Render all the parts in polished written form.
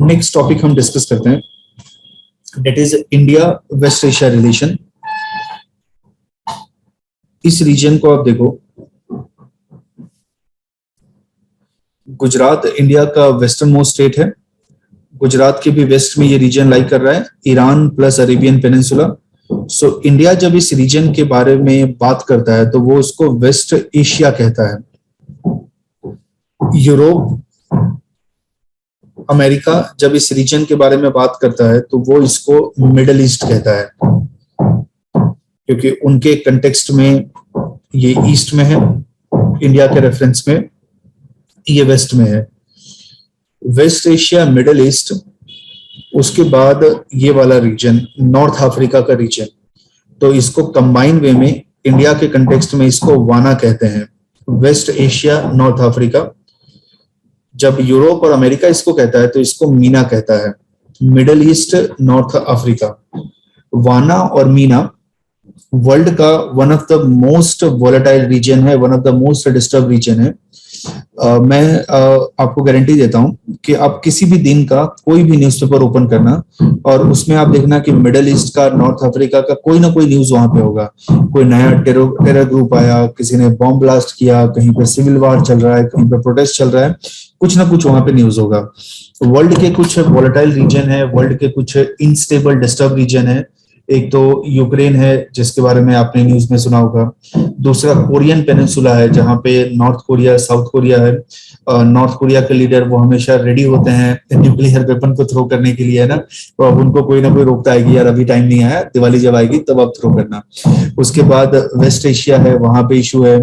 Next topic हम discuss करते हैं, that is India West Asia relation. इस रीजन को आप देखो, गुजरात इंडिया का वेस्टर्न मोस्ट स्टेट है। गुजरात के भी वेस्ट में ये रीजन लाई कर रहा है, Iran plus Arabian peninsula. So India जब इस रीजन के बारे में बात करता है तो वो उसको वेस्ट एशिया कहता है। यूरोप, अमेरिका जब इस रीजन के बारे में बात करता है तो वो इसको मिडल ईस्ट कहता है, क्योंकि उनके कंटेक्स्ट में ये ईस्ट में है, इंडिया के रेफरेंस में ये वेस्ट में है। वेस्ट एशिया, मिडल ईस्ट, उसके बाद ये वाला रीजन नॉर्थ अफ्रीका का रीजन, तो इसको कंबाइन वे में इंडिया के कंटेक्स्ट में इसको वाना कहते हैं, वेस्ट एशिया नॉर्थ अफ्रीका। जब यूरोप और अमेरिका इसको कहता है तो इसको मीना कहता है, मिडल ईस्ट नॉर्थ अफ्रीका। वाना और मीना वर्ल्ड का one of the most volatile region है, one of the most disturb region है। मैं आपको गारंटी देता हूं कि आप किसी भी दिन का कोई भी न्यूज़पेपर ओपन करना और उसमें आप देखना कि मिडल ईस्ट का, नॉर्थ अफ्रीका का कोई ना कोई न्यूज वहां पे होगा। कोई नया टेरर ग्रुप आया, किसी ने बॉम्ब ब्लास्ट किया, कहीं पे सिविल वार चल रहा है, कहीं पे प्रोटेस्ट चल रहा है, कुछ ना कुछ वहां पे न्यूज होगा। वर्ल्ड के कुछ वोलेटाइल रीजन है, वर्ल्ड के कुछ इनस्टेबल डिस्टर्ब रीजन है। एक तो यूक्रेन है जिसके बारे में आपने न्यूज में सुना होगा। दूसरा कोरियन पेनिनसुला है जहां पे नॉर्थ कोरिया, साउथ कोरिया है। नॉर्थ कोरिया के लीडर वो हमेशा रेडी होते हैं न्यूक्लियर वेपन को थ्रो करने के लिए, है ना। तो अब उनको कोई ना कोई रोकता है कि यार अभी टाइम नहीं आया, दिवाली जब आएगी तब आप थ्रो करना। उसके बाद वेस्ट एशिया है, वहां पे इशू है।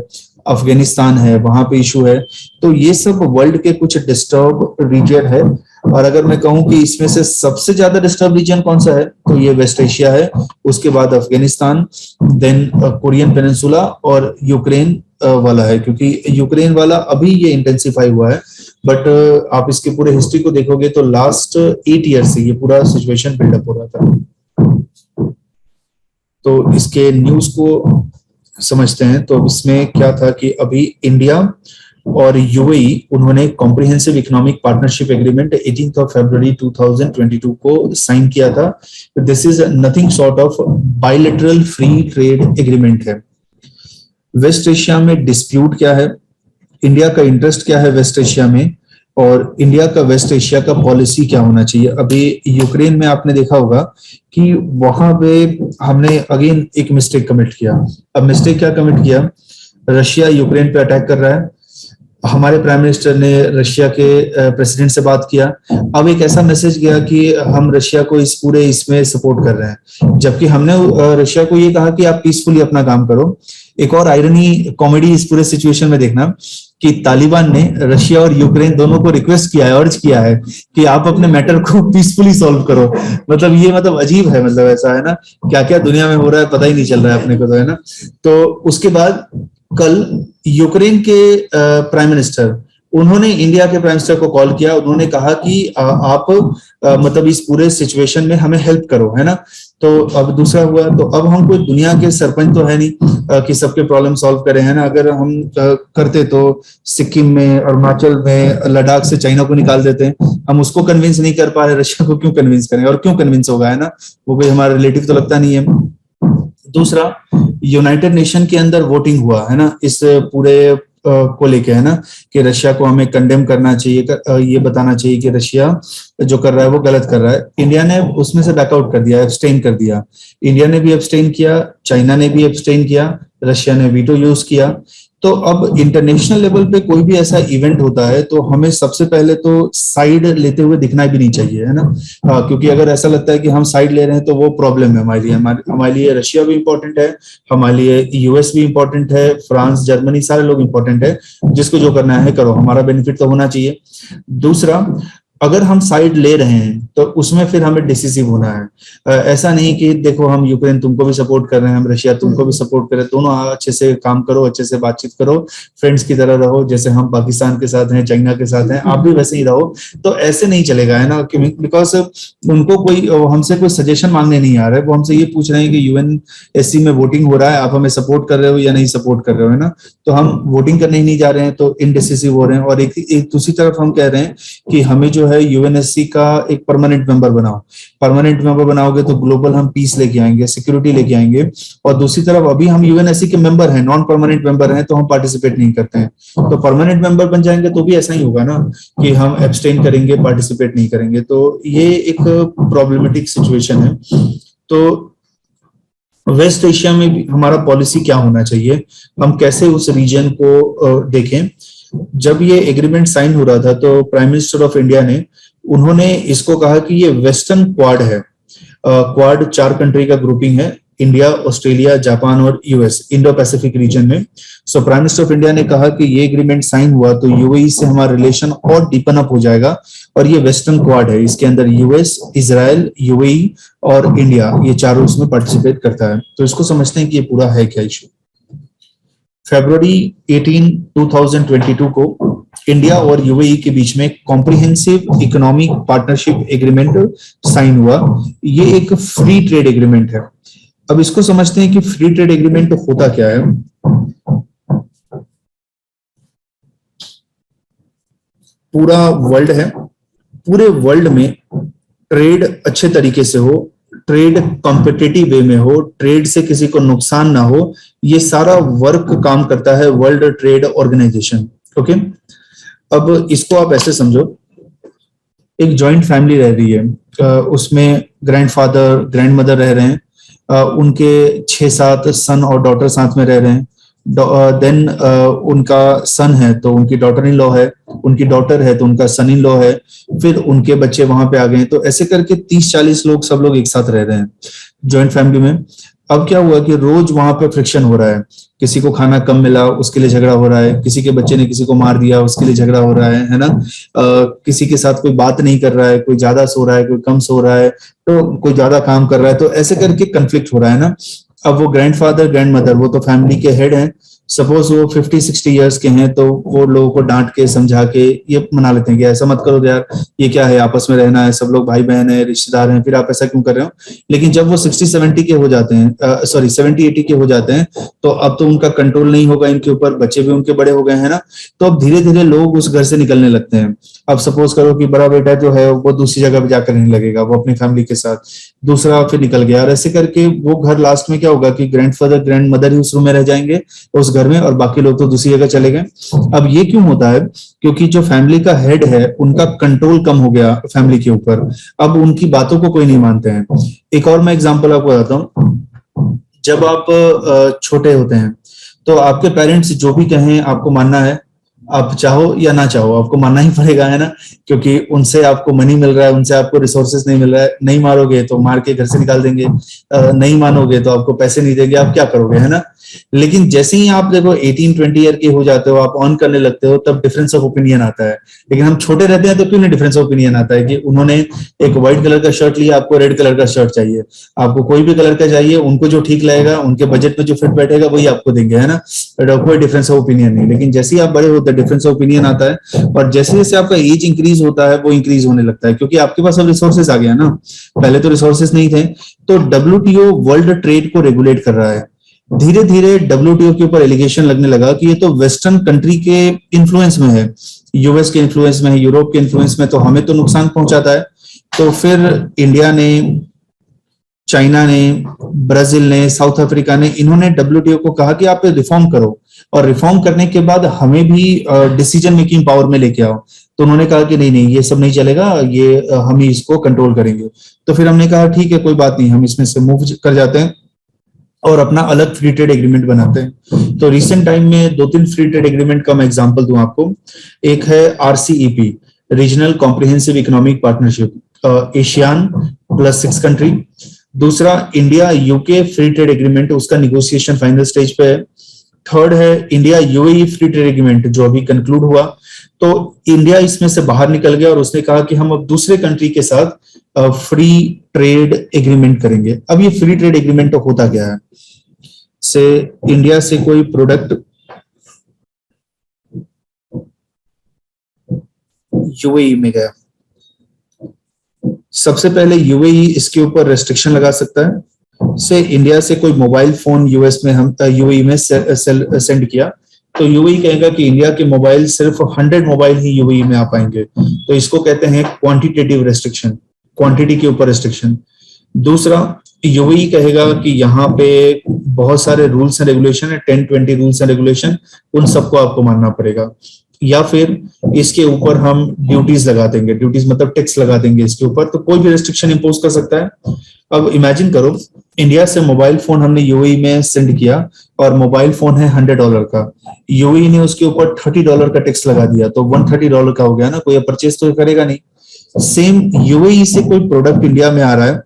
अफगानिस्तान है, वहां पे इशू है। तो ये सब वर्ल्ड के कुछ डिस्टर्ब रीजन है। और अगर मैं कहूं कि इसमें से सबसे ज्यादा डिस्टर्ब रीजन कौन सा है तो ये वेस्ट एशिया है। उसके बाद अफगानिस्तान, देन कोरियन पेनिनसुला और यूक्रेन वाला है, क्योंकि यूक्रेन वाला अभी ये इंटेंसिफाई हुआ है। बट आप इसके पूरे हिस्ट्री को देखोगे तो लास्ट 8 ईयर से ये पूरा सिचुएशन बिल्डअप हो रहा था। तो इसके न्यूज को समझते हैं। तो इसमें क्या था कि अभी इंडिया और यूएई उन्होंने कॉम्प्रिहेंसिव इकोनॉमिक पार्टनरशिप एग्रीमेंट 18 फरवरी 2022 को साइन किया था। This is nothing short of bilateral free trade agreement है। वेस्ट एशिया में डिस्प्यूट क्या है, इंडिया का इंटरेस्ट क्या है वेस्ट एशिया में, और इंडिया का वेस्ट एशिया का पॉलिसी क्या होना चाहिए। अभी यूक्रेन में आपने देखा होगा कि वहां पे हमने अगेन एक मिस्टेक कमिट किया। अब मिस्टेक क्या कमिट किया, रशिया यूक्रेन पे अटैक कर रहा है, हमारे प्राइम मिनिस्टर ने रशिया के प्रेसिडेंट से बात किया। अब एक ऐसा मैसेज गया कि हम रशिया को इस पूरे इसमें सपोर्ट कर रहे हैं, जबकि हमने रशिया को ये कहा कि आप पीसफुली अपना काम करो। एक और आयरनी, कॉमेडी इस पूरे सिचुएशन में देखना कि तालिबान ने रशिया और यूक्रेन दोनों को रिक्वेस्ट किया है, अर्ज किया है कि आप अपने मैटर को पीसफुली सॉल्व करो। मतलब ये अजीब है, मतलब ऐसा है ना, क्या क्या दुनिया में हो रहा है पता ही नहीं चल रहा है अपने को, तो है ना। तो उसके बाद कल यूक्रेन के प्राइम मिनिस्टर, उन्होंने इंडिया के प्राइम मिनिस्टर को कॉल किया। उन्होंने कहा कि आप इस पूरे सिचुएशन में हमें हेल्प करो, है ना। तो अब दूसरा हुआ, तो अब हम कोई दुनिया के सरपंच तो है नहीं कि सबके प्रॉब्लम सॉल्व करें, है ना। अगर हम करते तो सिक्किम में, अरुणाचल में, लद्दाख से चाइना को निकाल देते। हम उसको कन्विंस नहीं कर पा रहे, रशिया को क्यों कन्विंस करें, और क्यों कन्विंस होगा, है ना। वो कोई हमारा रिलेटिव तो लगता नहीं है। दूसरा, यूनाइटेड नेशन के अंदर वोटिंग हुआ, है ना, इस पूरे को लेके, है ना, कि रशिया को हमें कंडेम करना चाहिए, ये बताना चाहिए कि रशिया जो कर रहा है वो गलत कर रहा है। इंडिया ने उसमें से बैकआउट कर दिया, एब्सटेन कर दिया। इंडिया ने भी एब्सटेन किया, चाइना ने भी एब्सटेन किया, रशिया ने वीटो यूज किया। तो अब इंटरनेशनल लेवल पे कोई भी ऐसा इवेंट होता है तो हमें सबसे पहले तो साइड लेते हुए दिखना भी नहीं चाहिए, है ना। क्योंकि अगर ऐसा लगता है कि हम साइड ले रहे हैं तो वो प्रॉब्लम है हमारे लिए। हमारे लिए रशिया भी इंपॉर्टेंट है, हमारे लिए यूएस भी इंपॉर्टेंट है, फ्रांस, जर्मनी, सारे लोग इंपॉर्टेंट है। जिसको जो करना है करो, हमारा बेनिफिट तो होना चाहिए। दूसरा, अगर हम साइड ले रहे हैं तो उसमें फिर हमें डिसिसिव होना है। ऐसा नहीं कि देखो हम यूक्रेन तुमको भी सपोर्ट कर रहे हैं, हम रशिया तुमको भी सपोर्ट कर रहे हैं, दोनों अच्छे से काम करो, अच्छे से बातचीत करो, फ्रेंड्स की तरह रहो। जैसे हम पाकिस्तान के साथ हैं, चाइना के साथ हैं, आप भी वैसे ही रहो। तो ऐसे नहीं चलेगा, है ना, बिकॉज उनको कोई हमसे कोई सजेशन मांगने नहीं आ रहा है। वो हमसे ये पूछ रहे हैं कि यूएनएससी में वोटिंग हो रहा है, आप हमें सपोर्ट कर रहे हो या नहीं सपोर्ट कर रहे हो, है ना। तो हम वोटिंग करने ही नहीं जा रहे हैं तो इनडिसिसिव हो रहे हैं। और एक दूसरी तरफ हम कह रहे हैं कि हमें जो है यूएनएससी का एक परमानेंट मेंबर बनाओ। परमानेंट मेंबर बनाओगे तो ग्लोबल हम पीस लेके आएंगे, सिक्योरिटी लेके आएंगे। और दूसरी तरफ अभी हम यूएनएससी के मेंबर हैं, नॉन परमानेंट मेंबर हैं, तो हम पार्टिसिपेट नहीं करते हैं। तो परमानेंट मेंबर बन जाएंगे तो भी ऐसा ही होगा ना कि हम एब्सटेन करेंगे, पार्टिसिपेट नहीं करेंगे। तो ये एक प्रॉब्लमेटिक सिचुएशन है। तो वेस्ट एशिया में भी हमारा पॉलिसी क्या होना चाहिए, हम कैसे उस रीजन को देखें। जब ये एग्रीमेंट साइन हो रहा था तो प्राइम मिनिस्टर ऑफ इंडिया ने उन्होंने इसको कहा कि ये वेस्टर्न क्वाड है। क्वाड 4 कंट्री का ग्रुपिंग है, इंडिया, ऑस्ट्रेलिया, जापान और यूएस, इंडो पैसिफिक रीजन में। So prime minister of India ने कहा कि ये एग्रीमेंट साइन हुआ तो यूएई से हमारा रिलेशन और डीपन अप हो जाएगा। और ये वेस्टर्न क्वाड है, इसके अंदर यूएस, इजराइल, यूएई और इंडिया, ये चारों इसमें पार्टिसिपेट करता है। तो इसको समझते हैं कि ये पूरा है क्या इशू। फरवरी 18, 2022 को इंडिया और यूएई के बीच में comprehensive economic partnership agreement sign हुआ। ये एक फ्री ट्रेड एग्रीमेंट है। अब इसको समझते हैं कि फ्री ट्रेड एग्रीमेंट होता क्या है। पूरा वर्ल्ड है, पूरे वर्ल्ड में ट्रेड अच्छे तरीके से हो, ट्रेड कॉम्पिटिटिव वे में हो, ट्रेड से किसी को नुकसान ना हो, ये सारा वर्क काम करता है वर्ल्ड ट्रेड ऑर्गेनाइजेशन। ओके, अब इसको आप ऐसे समझो, एक जॉइंट फैमिली रह रही है, उसमें ग्रैंडफादर, ग्रैंडमदर रह रहे हैं, उनके 6-7 सन और डॉटर साथ में रह रहे हैं। देन उनका सन है तो उनकी डॉटर इन लॉ है, उनकी डॉटर है तो उनका सन इन लॉ है, फिर उनके बच्चे वहां पे आ गए। तो ऐसे करके 30-40 लोग, सब लोग एक साथ रह रहे हैं जॉइंट फैमिली में। अब क्या हुआ कि रोज वहां पे फ्रिक्शन हो रहा है, किसी को खाना कम मिला उसके लिए झगड़ा हो रहा है, किसी के बच्चे ने किसी को मार दिया उसके लिए झगड़ा हो रहा है ना। किसी के साथ कोई बात नहीं कर रहा है, कोई ज्यादा सो रहा है, कोई कम सो रहा है, तो कोई ज्यादा काम कर रहा है, तो ऐसे करके कंफ्लिक्ट हो रहा है ना। अब वो ग्रैंडफादर, ग्रैंडमदर, वो तो फैमिली के हेड हैं, सपोज वो 50-60 इयर्स के हैं, तो वो लोगों को डांट के समझा के ये मना लेते हैं कि ऐसा मत करो यार, ये क्या है, आपस में रहना है, सब लोग भाई बहन है, रिश्तेदार हैं, फिर आप ऐसा क्यों कर रहे हो। लेकिन जब वो 60-70 के हो जाते हैं, 70-80 के हो जाते हैं, तो अब तो उनका कंट्रोल नहीं होगा इनके ऊपर, बच्चे भी उनके बड़े हो गए हैं ना। तो अब धीरे धीरे लोग उस घर से निकलने लगते हैं। अब सपोज करो कि बड़ा बेटा जो है वो दूसरी जगह पे जाकर रहने लगेगा, वो अपनी फैमिली के साथ, दूसरा फिर निकल गया, और ऐसे करके वो घर लास्ट में क्या होगा कि ग्रैंडफादर, ग्रैंडमदर ही उस रूम में रह जाएंगे उस घर में, और बाकी लोग तो दूसरी जगह चले गए। अब ये क्यों होता है, क्योंकि जो फैमिली का हेड है उनका कंट्रोल कम हो गया फैमिली के ऊपर, अब उनकी बातों को कोई नहीं मानते हैं। एक और मैं एग्जांपल आपको बताता हूँ। जब आप छोटे होते हैं तो आपके पेरेंट्स जो भी कहें आपको मानना है, आप चाहो या ना चाहो आपको मानना ही पड़ेगा, है ना, क्योंकि उनसे आपको मनी मिल रहा है, उनसे आपको रिसोर्सेज नहीं मिल रहा है। नहीं मारोगे तो मार के घर से निकाल देंगे, नहीं मानोगे तो आपको पैसे नहीं देंगे, आप क्या करोगे, है ना। लेकिन जैसे ही आप देखो 18-20 ईयर के हो जाते हो, आप ऑन करने लगते हो, तब डिफरेंस ऑफ ओपिनियन आता है। लेकिन हम छोटे रहते हैं तो क्यों नहीं डिफरेंस ऑफ ओपिनियन आता है कि उन्होंने एक व्हाइट कलर का शर्ट लिया, आपको रेड कलर का शर्ट चाहिए, आपको कोई भी कलर का चाहिए, उनको जो ठीक लगेगा, उनके बजट में जो फिट बैठेगा वही आपको देंगे, है ना। कोई डिफरेंस ऑफ ओपिनियन नहीं। लेकिन जैसे ही आप बड़े होते हैं डिफरेंस ऑफ ओपिनियन आता है, और जैसे जैसे आपका एज इंक्रीज होता है वो इंक्रीज होने लगता है, क्योंकि आपके पास अब रिसोर्सेज आ गया ना, पहले तो रिसोर्सेज नहीं थे। तो डब्ल्यूटीओ वर्ल्ड ट्रेड को रेगुलेट कर रहा है। धीरे धीरे डब्ल्यूटीओ के ऊपर एलिगेशन लगने लगा कि ये तो वेस्टर्न कंट्री के इन्फ्लुएंस में है, यूएस के इन्फ्लुएंस में है, यूरोप के इन्फ्लुएंस में, तो हमें तो नुकसान पहुंचाता है। तो फिर इंडिया ने, चाइना ने, ब्राजील ने, साउथ अफ्रीका ने, इन्होंने डब्ल्यूटीओ को कहा कि आप रिफॉर्म करो, और रिफॉर्म करने के बाद हमें भी डिसीजन मेकिंग पावर में लेके आओ। तो उन्होंने कहा कि नहीं नहीं, ये सब नहीं चलेगा, ये हम ही इसको कंट्रोल करेंगे। तो फिर हमने कहा ठीक है, कोई बात नहीं, हम इसमें से मूव कर जाते हैं और अपना अलग फ्री ट्रेड एग्रीमेंट बनाते हैं। तो रिसेंट टाइम में 2-3 फ्री ट्रेड एग्रीमेंट का मैं एग्जांपल दूं आपको। एक है RCEP, regional comprehensive economic partnership, ASEAN plus 6 country. दूसरा India UK free trade agreement, उसका निगोशिएशन फाइनल स्टेज पे है। थर्ड है India UAE free trade agreement, जो अभी कंक्लूड हुआ। तो इंडिया इसमें से बाहर निकल गया और उसने कहा कि हम अब दूसरे कंट्री के साथ फ्री ट्रेड एग्रीमेंट करेंगे। अब ये फ्री ट्रेड एग्रीमेंट होता क्या है, से इंडिया से कोई प्रोडक्ट यूएई में गया, सबसे पहले यूएई इसके ऊपर रेस्ट्रिक्शन लगा सकता है। से इंडिया से कोई मोबाइल फोन यूएस में, हम यूएई में सेंड किया, तो यूएई कहेगा कि इंडिया के मोबाइल सिर्फ 100 मोबाइल ही यूएई में आ पाएंगे, तो इसको कहते हैं क्वांटिटेटिव रेस्ट्रिक्शन, क्वांटिटी के ऊपर रेस्ट्रिक्शन। दूसरा, यूएई कहेगा कि यहाँ पे बहुत सारे रूल्स एंड रेगुलेशन है, 10-20 रूल्स एंड रेगुलेशन, उन सबको आपको मानना पड़ेगा। या फिर इसके ऊपर हम ड्यूटीज लगा देंगे, ड्यूटीज मतलब टैक्स लगा देंगे इसके ऊपर, तो कोई भी रेस्ट्रिक्शन इंपोज कर सकता है। अब इमेजिन करो, इंडिया से मोबाइल फोन हमने यूएई में सेंड किया और मोबाइल फोन है $100 का, यूएई ने उसके ऊपर $30 का टैक्स लगा दिया, तो $130 का हो गया ना, कोई परचेज तो करेगा नहीं। सेम यूएई से कोई प्रोडक्ट इंडिया में आ रहा है,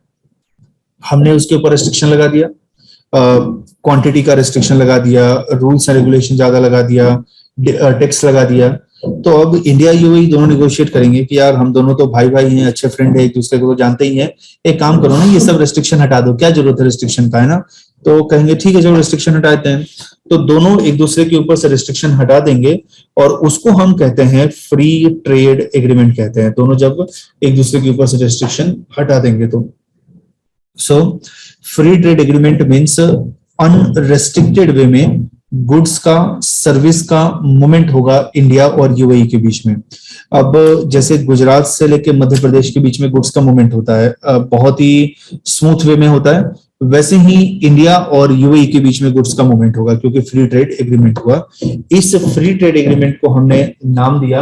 हमने उसके ऊपर रेस्ट्रिक्शन लगा दिया, क्वांटिटी का रेस्ट्रिक्शन लगा दिया, रूल्स एंड रेगुलेशन ज्यादा लगा दिया, टैक्स लगा दिया, तो अब इंडिया यूएई दोनों नेगोशिएट करेंगे कि यार हम दोनों तो भाई भाई हैं, अच्छे फ्रेंड है, एक दूसरे को तो जानते ही हैं, एक काम करो ना, ये सब रेस्ट्रिक्शन हटा दो, क्या जरूरत है रेस्ट्रिक्शन का, है ना। तो कहेंगे ठीक है, जो रेस्ट्रिक्शन हटाते हैं, तो दोनों एक दूसरे के ऊपर से रेस्ट्रिक्शन हटा देंगे और उसको हम कहते हैं फ्री ट्रेड एग्रीमेंट कहते हैं, दोनों जब एक दूसरे के ऊपर से रेस्ट्रिक्शन हटा देंगे तो। So free trade agreement means unrestricted way में गुड्स का, सर्विस का मूवमेंट होगा इंडिया और यूएई के बीच में। अब जैसे गुजरात से लेके मध्य प्रदेश के बीच में गुड्स का मूवमेंट होता है, बहुत ही स्मूथ वे में होता है, वैसे ही इंडिया और यूएई के बीच में गुड्स का मूवमेंट होगा, क्योंकि फ्री ट्रेड एग्रीमेंट हुआ। इस फ्री ट्रेड एग्रीमेंट को हमने नाम दिया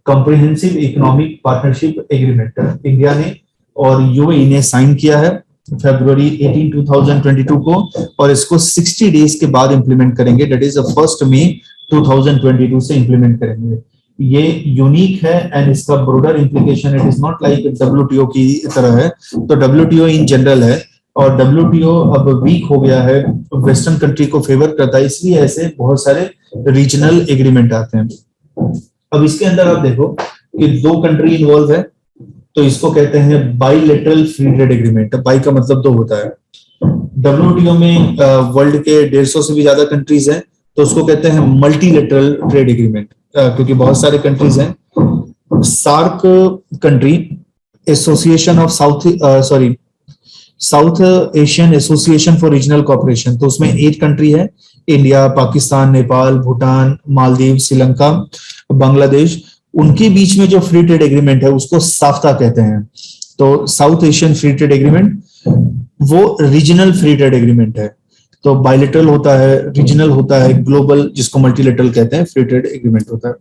comprehensive economic partnership agreement. India ने और यूएई ने साइन किया है February 18, 2022 को, और इसको 60 डेज के बाद इंप्लीमेंट करेंगे, दैट इज 1 मई 2022 से इंप्लीमेंट करेंगे। ये यूनिक है एंड इसका broader implication, it is not like WTO की तरह है। तो डब्ल्यूटीओ इन जनरल है और डब्ल्यूटीओ अब वीक हो गया है, वेस्टर्न कंट्री को फेवर करता है, इसलिए ऐसे बहुत सारे रीजनल एग्रीमेंट आते हैं। अब इसके अंदर आप देखो कि 2 कंट्री इन्वॉल्व है, तो इसको कहते हैं bilateral free trade agreement. By का मतलब 2 होता है। डब्ल्यूटीओ में वर्ल्ड के 150 से भी ज्यादा कंट्रीज हैं, तो उसको कहते हैं मल्टीलेटरल ट्रेड एग्रीमेंट, क्योंकि बहुत सारे कंट्रीज हैं। SAARC country association of South Asian association for regional cooperation, तो उसमें 8 कंट्री है, इंडिया, पाकिस्तान, नेपाल, भूटान, मालदीव, श्रीलंका, बांग्लादेश। उनके बीच में जो फ्री ट्रेड एग्रीमेंट है उसको साफ्ता कहते हैं। तो south Asian free trade agreement वो रीजनल फ्री ट्रेड एग्रीमेंट है। तो बायलेटरल होता है, रीजनल होता है, ग्लोबल जिसको मल्टीलेटरल कहते हैं, फ्री ट्रेड एग्रीमेंट होता है।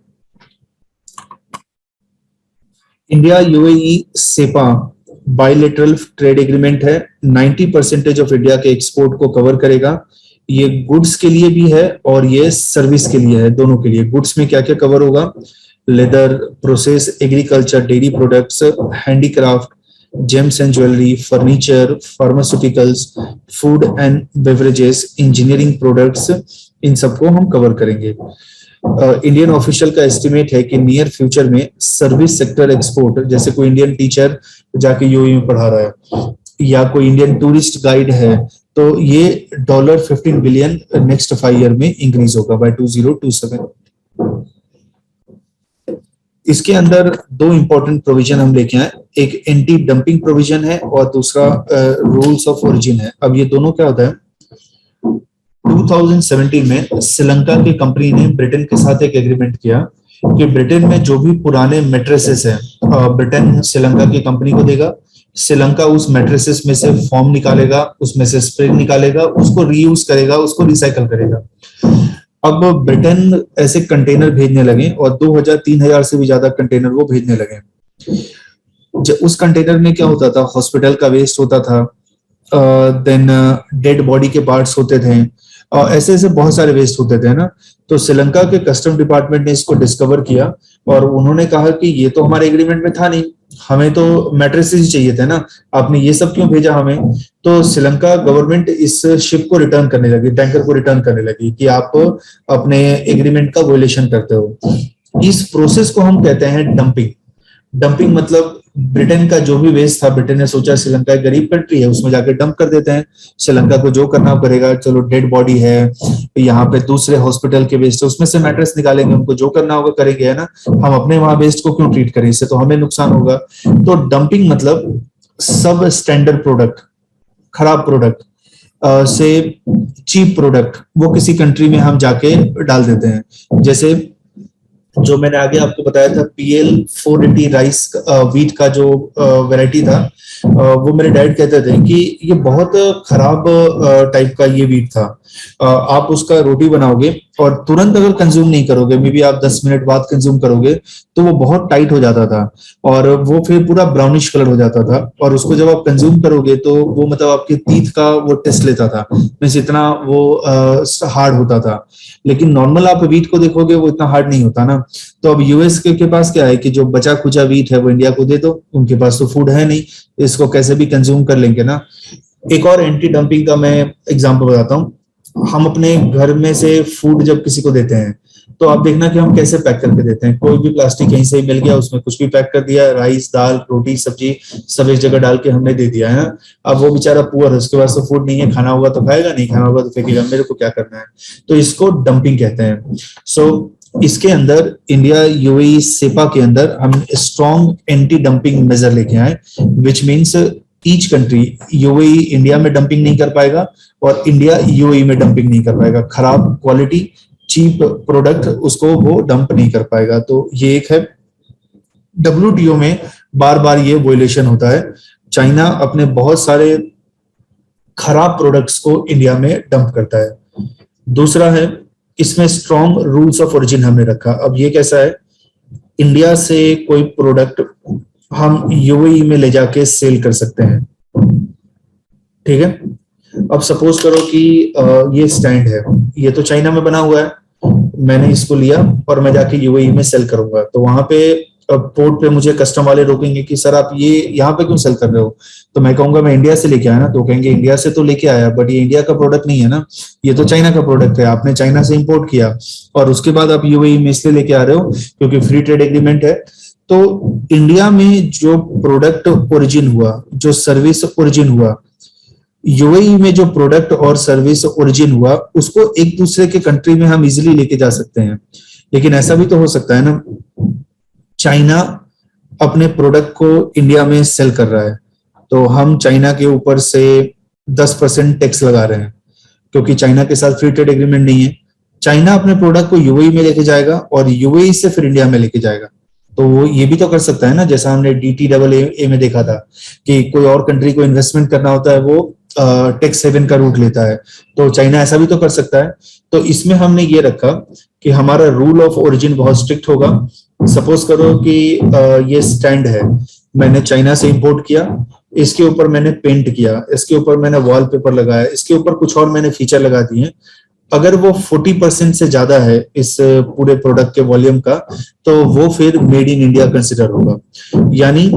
India UAE CEPA bilateral trade agreement है, 90% ऑफ इंडिया के एक्सपोर्ट को कवर करेगा। ये गुड्स के लिए भी है और ये सर्विस के लिए है, दोनों के लिए। गुड्स में क्या क्या कवर होगा? Leather, process, agriculture, dairy products, handicraft, gems and jewellery, furniture, pharmaceuticals, food and beverages, engineering products, इन सबको हम कवर करेंगे। इंडियन ऑफिशियल का एस्टिमेट है कि नियर फ्यूचर में सर्विस सेक्टर एक्सपोर्ट, जैसे कोई इंडियन टीचर जाके यूएई में पढ़ा रहा है या कोई इंडियन टूरिस्ट गाइड है, तो ये $15 बिलियन नेक्स्ट 5 ईयर में इंक्रीज होगा बाय 2027। इसके अंदर 2 इंपॉर्टेंट प्रोविजन हम लेके आए, एक एंटी डंपिंग प्रोविजन है और दूसरा रूल्स ऑफ ओरिजिन है। अब ये दोनों क्या होता है? 2017 में श्रीलंका की कंपनी ने ब्रिटेन के साथ एक एग्रीमेंट किया कि ब्रिटेन में जो भी पुराने मैट्रेसेस हैं, ब्रिटेन श्रीलंका की कंपनी को देगा, श्रीलंका उस मैट्रेसेस में से फोम निकालेगा, उसमें से स्प्रिंग निकालेगा, उसको रीयूज करेगा, उसको रिसाइकल करेगा। अब ब्रिटेन ऐसे कंटेनर भेजने लगे और 2000-3000 से भी ज्यादा कंटेनर वो भेजने लगे। जब उस कंटेनर में क्या होता था? हॉस्पिटल का वेस्ट होता था, देन डेड बॉडी के पार्ट्स होते थे, ऐसे ऐसे बहुत सारे वेस्ट होते थे ना। तो श्रीलंका के कस्टम डिपार्टमेंट ने इसको डिस्कवर किया और उन्होंने कहा कि ये तो हमारे एग्रीमेंट में था नहीं, हमें तो मैट्रेसेस ही चाहिए थे ना, आपने ये सब क्यों भेजा हमें? तो श्रीलंका गवर्नमेंट इस शिप को रिटर्न करने लगी, टैंकर को रिटर्न करने लगी कि आप अपने एग्रीमेंट का वायलेशन करते हो। इस प्रोसेस को हम कहते हैं डंपिंग। डंपिंग मतलब ब्रिटेन का जो भी वेस्ट था, ब्रिटेन ने सोचा श्रीलंका एक गरीब कंट्री है, उसमें जाकर डंप कर देते हैं, श्रीलंका को जो करना पड़ेगा, चलो डेड बॉडी है, यहाँ पे दूसरे हॉस्पिटल के वेस्ट है, उसमें से मैट्रेस निकालेंगे, उनको जो करना होगा करेंगे, है ना। हम अपने वहां वेस्ट को क्यों ट्रीट करें, इससे तो हमें नुकसान होगा। तो डंपिंग मतलब सब स्टैंडर्ड प्रोडक्ट, खराब प्रोडक्ट, से चीप प्रोडक्ट वो किसी कंट्री में हम जाके डाल देते हैं। जैसे जो मैंने आगे आपको बताया था PL 480 राइस व्हीट का जो वैरायटी था, वो मेरे डैड कहते थे कि ये बहुत खराब टाइप का ये व्हीट था। आप उसका रोटी बनाओगे और तुरंत अगर कंज्यूम नहीं करोगे, मे बी आप 10 मिनट बाद कंज्यूम करोगे, तो वो बहुत टाइट हो जाता था और वो फिर पूरा ब्राउनिश कलर हो जाता था। और उसको जब आप कंज्यूम करोगे तो वो मतलब आपके टीथ का वो टेस्ट लेता था, मीन्स इतना वो हार्ड होता था। लेकिन नॉर्मल आप व्हीट को देखोगे वो इतना हार्ड नहीं होता ना। तो अब यूएस के पास क्या है कि जो बचा खुचा व्हीट है वो इंडिया को दे दो, उनके पास तो फूड है नहीं, इसको कैसे भी कंज्यूम कर लेंगे ना। एक और एंटी डंपिंग का मैं एग्जांपल बताता हूँ। हम अपने घर में से फूड जब किसी को देते हैं तो आप देखना कि हम कैसे पैक करके देते हैं। कोई भी प्लास्टिक कहीं से ही मिल गया, उसमें कुछ भी पैक कर दिया, राइस दाल रोटी सब्जी सब एक जगह डाल के हमने दे दिया है ना। अब वो बेचारा पुअर है, उसके पास तो फूड नहीं है, खाना होगा तो खाएगा, नहीं खाना होगा तो फेंकेगा, मेरे को क्या करना है। तो इसको डंपिंग कहते हैं। सो इसके अंदर इंडिया यूएई सेपा के अंदर हम स्ट्रॉन्ग एंटी डंपिंग मेजर लेके आए, which means each country, UAE India में डंपिंग नहीं कर पाएगा और इंडिया यूएई में डंपिंग नहीं कर पाएगा। खराब क्वालिटी चीप प्रोडक्ट उसको वो डंप नहीं कर पाएगा। तो ये एक है। WTO में बार बार ये वोलेशन होता है। चाइना अपने बहुत सारे खराब प्रोडक्ट्स को इंडिया में डंप करता है। दूसरा है, इसमें स्ट्रॉन्ग रूल्स ऑफ ओरिजिन हमने रखा। अब ये कैसा है, इंडिया से कोई प्रोडक्ट हम यूएई में ले जाके सेल कर सकते हैं, ठीक है। अब सपोज करो कि ये स्टैंड है, ये तो चाइना में बना हुआ है, मैंने इसको लिया और मैं जाके यूएई में सेल करूंगा, तो वहां पे पोर्ट पे मुझे कस्टम वाले रोकेंगे कि सर आप ये यहाँ पे क्यों सेल कर रहे हो। तो मैं कहूंगा मैं इंडिया से लेके आया ना, तो कहेंगे इंडिया से तो लेके आया बट ये इंडिया का प्रोडक्ट नहीं है ना, ये तो चाइना का प्रोडक्ट है, आपने चाइना से इंपोर्ट किया और उसके बाद आप यूएई में इसलिए लेके आ रहे हो क्योंकि फ्री ट्रेड एग्रीमेंट है। तो इंडिया में जो प्रोडक्ट ओरिजिन हुआ, जो सर्विस ओरिजिन हुआ, यूएई में जो प्रोडक्ट और सर्विस ओरिजिन हुआ, उसको एक दूसरे के कंट्री में हम इजीली लेके जा सकते हैं। लेकिन ऐसा भी तो हो सकता है ना, चाइना अपने प्रोडक्ट को इंडिया में सेल कर रहा है तो हम चाइना के ऊपर से 10% टैक्स लगा रहे हैं क्योंकि चाइना के साथ फ्री ट्रेड एग्रीमेंट नहीं है। चाइना अपने प्रोडक्ट को यूएई में लेके जाएगा और यूएई से फिर इंडिया में लेके जाएगा। तो वो ये भी तो कर सकता है ना, जैसा हमने DTAA में देखा था कि कोई और कंट्री को इन्वेस्टमेंट करना होता है वो टैक्स हेवन का रूट लेता है, तो चाइना ऐसा भी तो कर सकता है। तो इसमें हमने ये रखा कि हमारा रूल ऑफ ओरिजिन बहुत स्ट्रिक्ट होगा। सपोज करो कि ये स्टैंड है, मैंने चाइना से इंपोर्ट किया, इसके ऊपर मैंने पेंट किया, इसके ऊपर मैंने वॉलपेपर लगाया, इसके ऊपर कुछ और मैंने फीचर लगा दिए। अगर वो 40% से ज्यादा है इस पूरे प्रोडक्ट के वॉल्यूम का, तो वो फिर मेड इन इंडिया कंसिडर होगा। यानी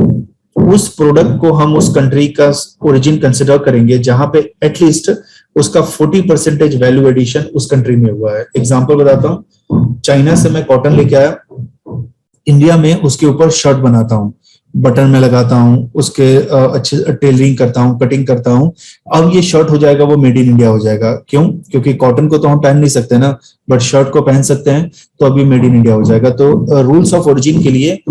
उस प्रोडक्ट को हम उस कंट्री का ओरिजिन कंसिडर करेंगे जहां पे एटलीस्ट उसका 40% वैल्यू एडिशन उस कंट्री में हुआ है। एग्जांपल बताता हूँ, चाइना से मैं कॉटन लेके आया, इंडिया में उसके ऊपर शर्ट बनाता हूँ, बटन में लगाता हूँ, उसके अच्छे टेलरिंग करता हूँ, कटिंग करता हूँ। अब ये शर्ट हो जाएगा, वो मेड इन इंडिया हो जाएगा। क्यों? क्योंकि कॉटन को तो हम पहन नहीं सकते ना, बट शर्ट को पहन सकते हैं, तो अभी मेड इन इंडिया हो जाएगा। तो रूल्स ऑफ ओरिजिन के लिए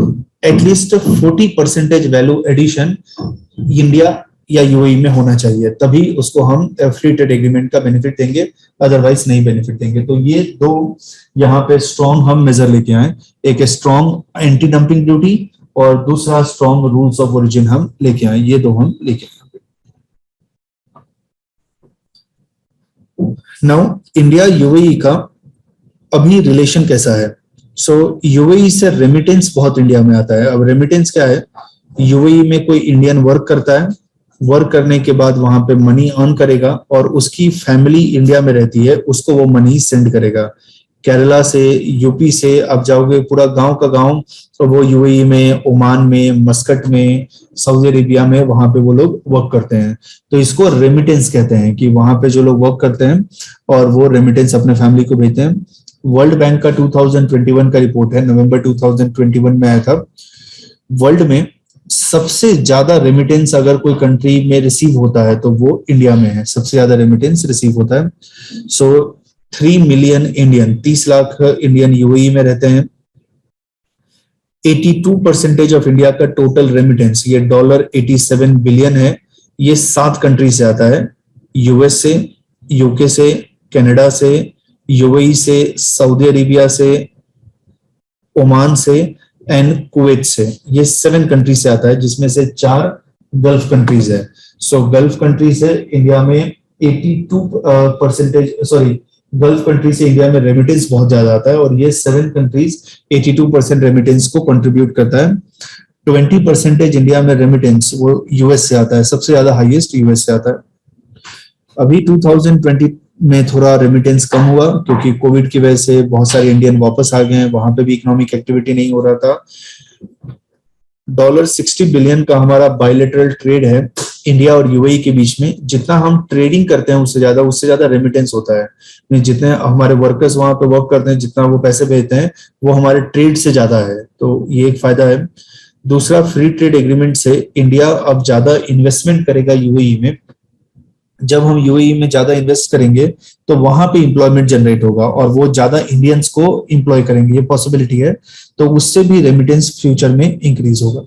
एटलीस्ट 40% वैल्यू एडिशन इंडिया या यूएई में होना चाहिए, तभी उसको हम फ्री ट्रेड एग्रीमेंट का बेनिफिट देंगे, अदरवाइज नहीं बेनिफिट देंगे। तो ये दो यहाँ पे स्ट्रॉन्ग हम मेजर लेके आए, एक स्ट्रॉन्ग एंटी डंपिंग ड्यूटी और दूसरा स्ट्रॉन्ग रूल्स ऑफ ओरिजिन हम लेके आए, ये दो हम लेके आए। नाउ इंडिया यूएई का अभी रिलेशन कैसा है? सो यूएई से रेमिटेंस बहुत इंडिया में आता है। अब रेमिटेंस क्या है? यूएई में कोई इंडियन वर्क करता है, वर्क करने के बाद वहां पे मनी अर्न करेगा और उसकी फैमिली इंडिया में रहती है, उसको वो मनी सेंड करेगा। केरला से, यूपी से आप जाओगे, पूरा गांव का गांव, तो वो यूएई में, ओमान में, मस्कट में, सऊदी अरेबिया में, वहां पे वो लोग वर्क करते हैं। तो इसको रेमिटेंस कहते हैं कि वहां पे जो लोग वर्क करते हैं और वो रेमिटेंस अपने फैमिली को भेजते हैं। वर्ल्ड बैंक का 2021 का रिपोर्ट है, नवंबर 2021 में आया था। वर्ल्ड में सबसे ज्यादा रेमिटेंस अगर कोई कंट्री में रिसीव होता है तो वो इंडिया में है, सबसे ज्यादा रेमिटेंस रिसीव होता है। सो 3 million Indian, 30 lakh Indian UAE में रहते हैं। 82% ऑफ इंडिया का टोटल रेमिटेंस, ये $87 बिलियन है, ये 7 कंट्री से आता है। यूएस से, यूके से, कनाडा से, यूएई से, सऊदी अरेबिया से, ओमान से एंड कुवैत से। ये 7 कंट्री से आता है, जिसमें से 4 गल्फ कंट्रीज है। सो गल्फ कंट्री से इंडिया में 82%, सॉरी, गल्फ कंट्री से इंडिया में रेमिटेंस बहुत ज्यादा आता है, और ये 7 कंट्रीज 82% रेमिटेंस को कंट्रीब्यूट करता है। 20% इंडिया में रेमिटेंस वो यूएस से आता है, सबसे ज्यादा हाईएस्ट यूएस से आता है। अभी 2020 में थोड़ा रेमिटेंस कम हुआ, क्योंकि कोविड की वजह से बहुत सारे इंडियन वापस आ गए हैं, वहां पे भी इकोनॉमिक एक्टिविटी नहीं हो रहा था। $60 बिलियन का हमारा बायलैटरल ट्रेड है इंडिया और यूएई के बीच में। जितना हम ट्रेडिंग करते हैं उससे ज्यादा रेमिटेंस होता है। जितने हमारे वर्कर्स वहां पे वर्क करते हैं, जितना वो पैसे भेजते हैं, वो हमारे ट्रेड से ज्यादा है, तो ये एक फायदा है। दूसरा, फ्री ट्रेड एग्रीमेंट से इंडिया अब ज्यादा इन्वेस्टमेंट करेगा यूएई में। जब हम यूएई में ज्यादा इन्वेस्ट करेंगे तो वहां पे इंप्लॉयमेंट जनरेट होगा, और वो ज्यादा इंडियंस को इंप्लॉय करेंगे, ये पॉसिबिलिटी है। तो उससे भी रेमिटेंस फ्यूचर में इंक्रीज होगा।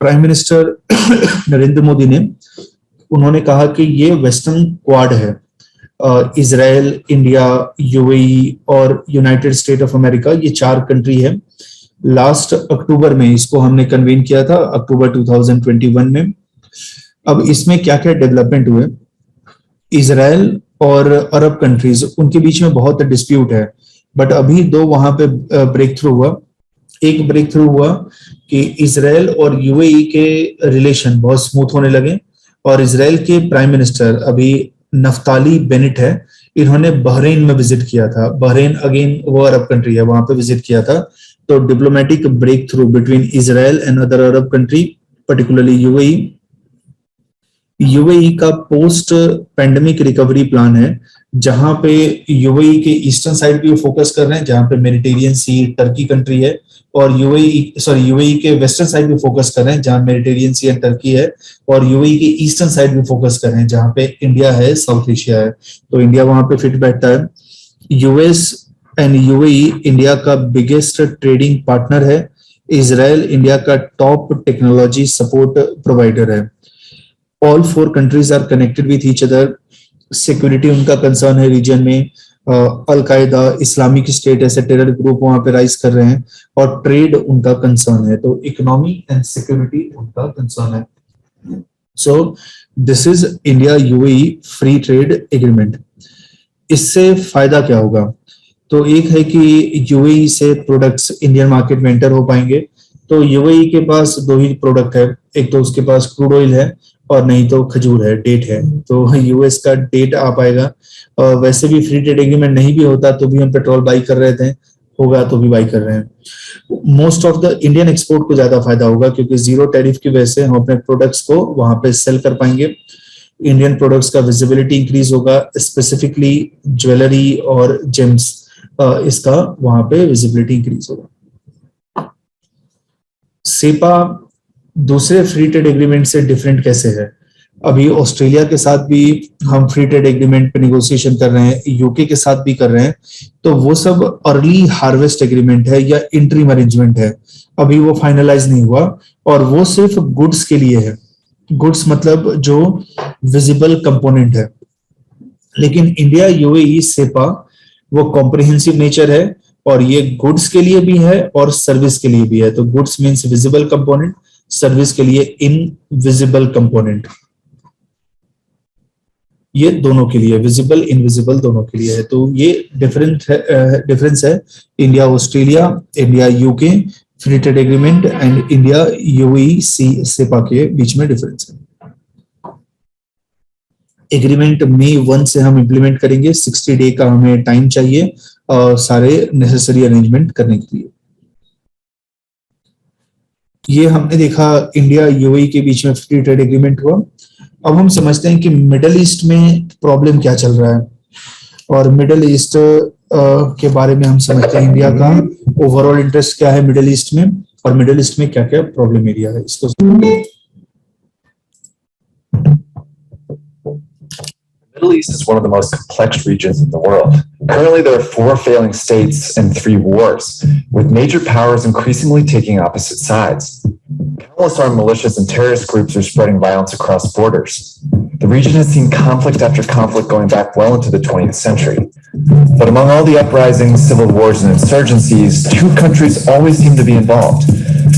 प्राइम मिनिस्टर नरेंद्र मोदी ने उन्होंने कहा कि ये वेस्टर्न क्वाड है, इजराइल, इंडिया, यूएई और यूनाइटेड स्टेट ऑफ अमेरिका, ये 4 कंट्री है। लास्ट अक्टूबर में इसको हमने कन्वेन किया था, अक्टूबर 2021 में। अब इसमें क्या क्या डेवलपमेंट हुए, इजराइल और अरब कंट्रीज, उनके बीच में बहुत डिस्प्यूट है, बट अभी 2 वहां पे ब्रेक थ्रू हुआ। एक ब्रेक थ्रू हुआ कि इजराइल और यूएई के रिलेशन बहुत स्मूथ होने लगे, और इजराइल के प्राइम मिनिस्टर अभी नफ्ताली बेनेट है, इन्होंने बहरीन में विजिट किया था। बहरीन अगेन वो अरब कंट्री है, वहां पे विजिट किया था। तो diplomatic breakthrough between Israel and other Arab country, particularly UAE. UAE का पोस्ट पैंडेमिक रिकवरी प्लान है, जहां पे यूएई के ईस्टर्न साइड पे फोकस कर रहे हैं, जहां पे मेडिटेरियन सी, टर्की कंट्री है, और यूएई के वेस्टर्न साइड पे फोकस कर रहे हैं, जहां मेडिटेरियन सी एंड टर्की है, और यूएई के ईस्टर्न साइड पे फोकस कर रहे हैं, जहां पे इंडिया है, साउथ एशिया है। तो इंडिया वहां पे फिट बैठता है। यूएस एंड यूएई इंडिया का बिगेस्ट ट्रेडिंग पार्टनर है। इजराइल इंडिया का टॉप टेक्नोलॉजी सपोर्ट प्रोवाइडर है। All 4 countries are connected with each other. Security उनका कंसर्न है रीजन में। अल-कायदा, इस्लामिक स्टेट ऐसे टेरर ग्रुप वहां पे राइज कर रहे हैं, और ट्रेड उनका कंसर्न है। तो इकोनॉमी एंड सिक्योरिटी उनका कंसर्न है। So this is India UAE free trade agreement. इससे फायदा क्या होगा? तो एक है कि यूएई से प्रोडक्ट्स इंडियन मार्केट में एंटर हो पाएंगे। तो यूएई के पास 2 ही प्रोडक्ट है, एक तो उसके पास क्रूड ऑयल है, और नहीं तो खजूर है, डेट है। तो यूएस का डेट आ पाएगा। और वैसे भी फ्री ट्रेड एग्रीमेंट नहीं भी होता तो भी हम पेट्रोल बाई कर रहे थे, होगा तो भी बाई कर रहे हैं। Most of the Indian export को ज्यादा फायदा होगा, क्योंकि जीरो टैरिफ की वजह से हम अपने प्रोडक्ट्स को वहां पे सेल कर पाएंगे। इंडियन प्रोडक्ट्स का विजिबिलिटी इंक्रीज होगा, स्पेसिफिकली ज्वेलरी और जेम्स, इसका वहां पे विजिबिलिटी इंक्रीज होगा। सेपा दूसरे फ्री ट्रेड एग्रीमेंट से डिफरेंट कैसे है? अभी ऑस्ट्रेलिया के साथ भी हम फ्री ट्रेड एग्रीमेंट पे निगोशिएशन कर रहे हैं, यूके के साथ भी कर रहे हैं। तो वो सब अर्ली हार्वेस्ट एग्रीमेंट है या इंटरिम अरेंजमेंट है, अभी वो फाइनलाइज नहीं हुआ, और वो सिर्फ गुड्स के लिए है। गुड्स मतलब जो विजिबल कंपोनेंट है। लेकिन इंडिया यूएई सेपा वो कॉम्प्रिहेंसिव नेचर है, और ये गुड्स के लिए भी है और सर्विस के लिए भी है। तो goods means visible component, service के लिए इनविजिबल कंपोनेंट। ये दोनों के लिए, विजिबल इनविजिबल दोनों के लिए है। तो ये डिफरेंस है India Australia, India UK free trade agreement and India UAE CEPA के बीच में डिफरेंस है। एग्रीमेंट मई 1 से हम इंप्लीमेंट करेंगे। 60 डे का हमें टाइम चाहिए और सारे नेसेसरी अरेंजमेंट करने के लिए। ये हमने देखा इंडिया यूएई के बीच में फ्री ट्रेड एग्रीमेंट हुआ। अब हम समझते हैं कि मिडल ईस्ट में प्रॉब्लम क्या चल रहा है, और मिडल ईस्ट के बारे में हम समझते हैं इंडिया का ओवरऑल इंटरेस्ट क्या है मिडल ईस्ट में, और मिडल ईस्ट में क्या क्या प्रॉब्लम एरिया है इसको। The Middle East is one of the most complex regions in the world. Currently, there are 4 failing states and 3 wars, with major powers increasingly taking opposite sides. Countless armed militias and terrorist groups are spreading violence across borders. The region has seen conflict after conflict going back well into the 20th century. But among all the uprisings, civil wars, and insurgencies, two countries always seem to be involved: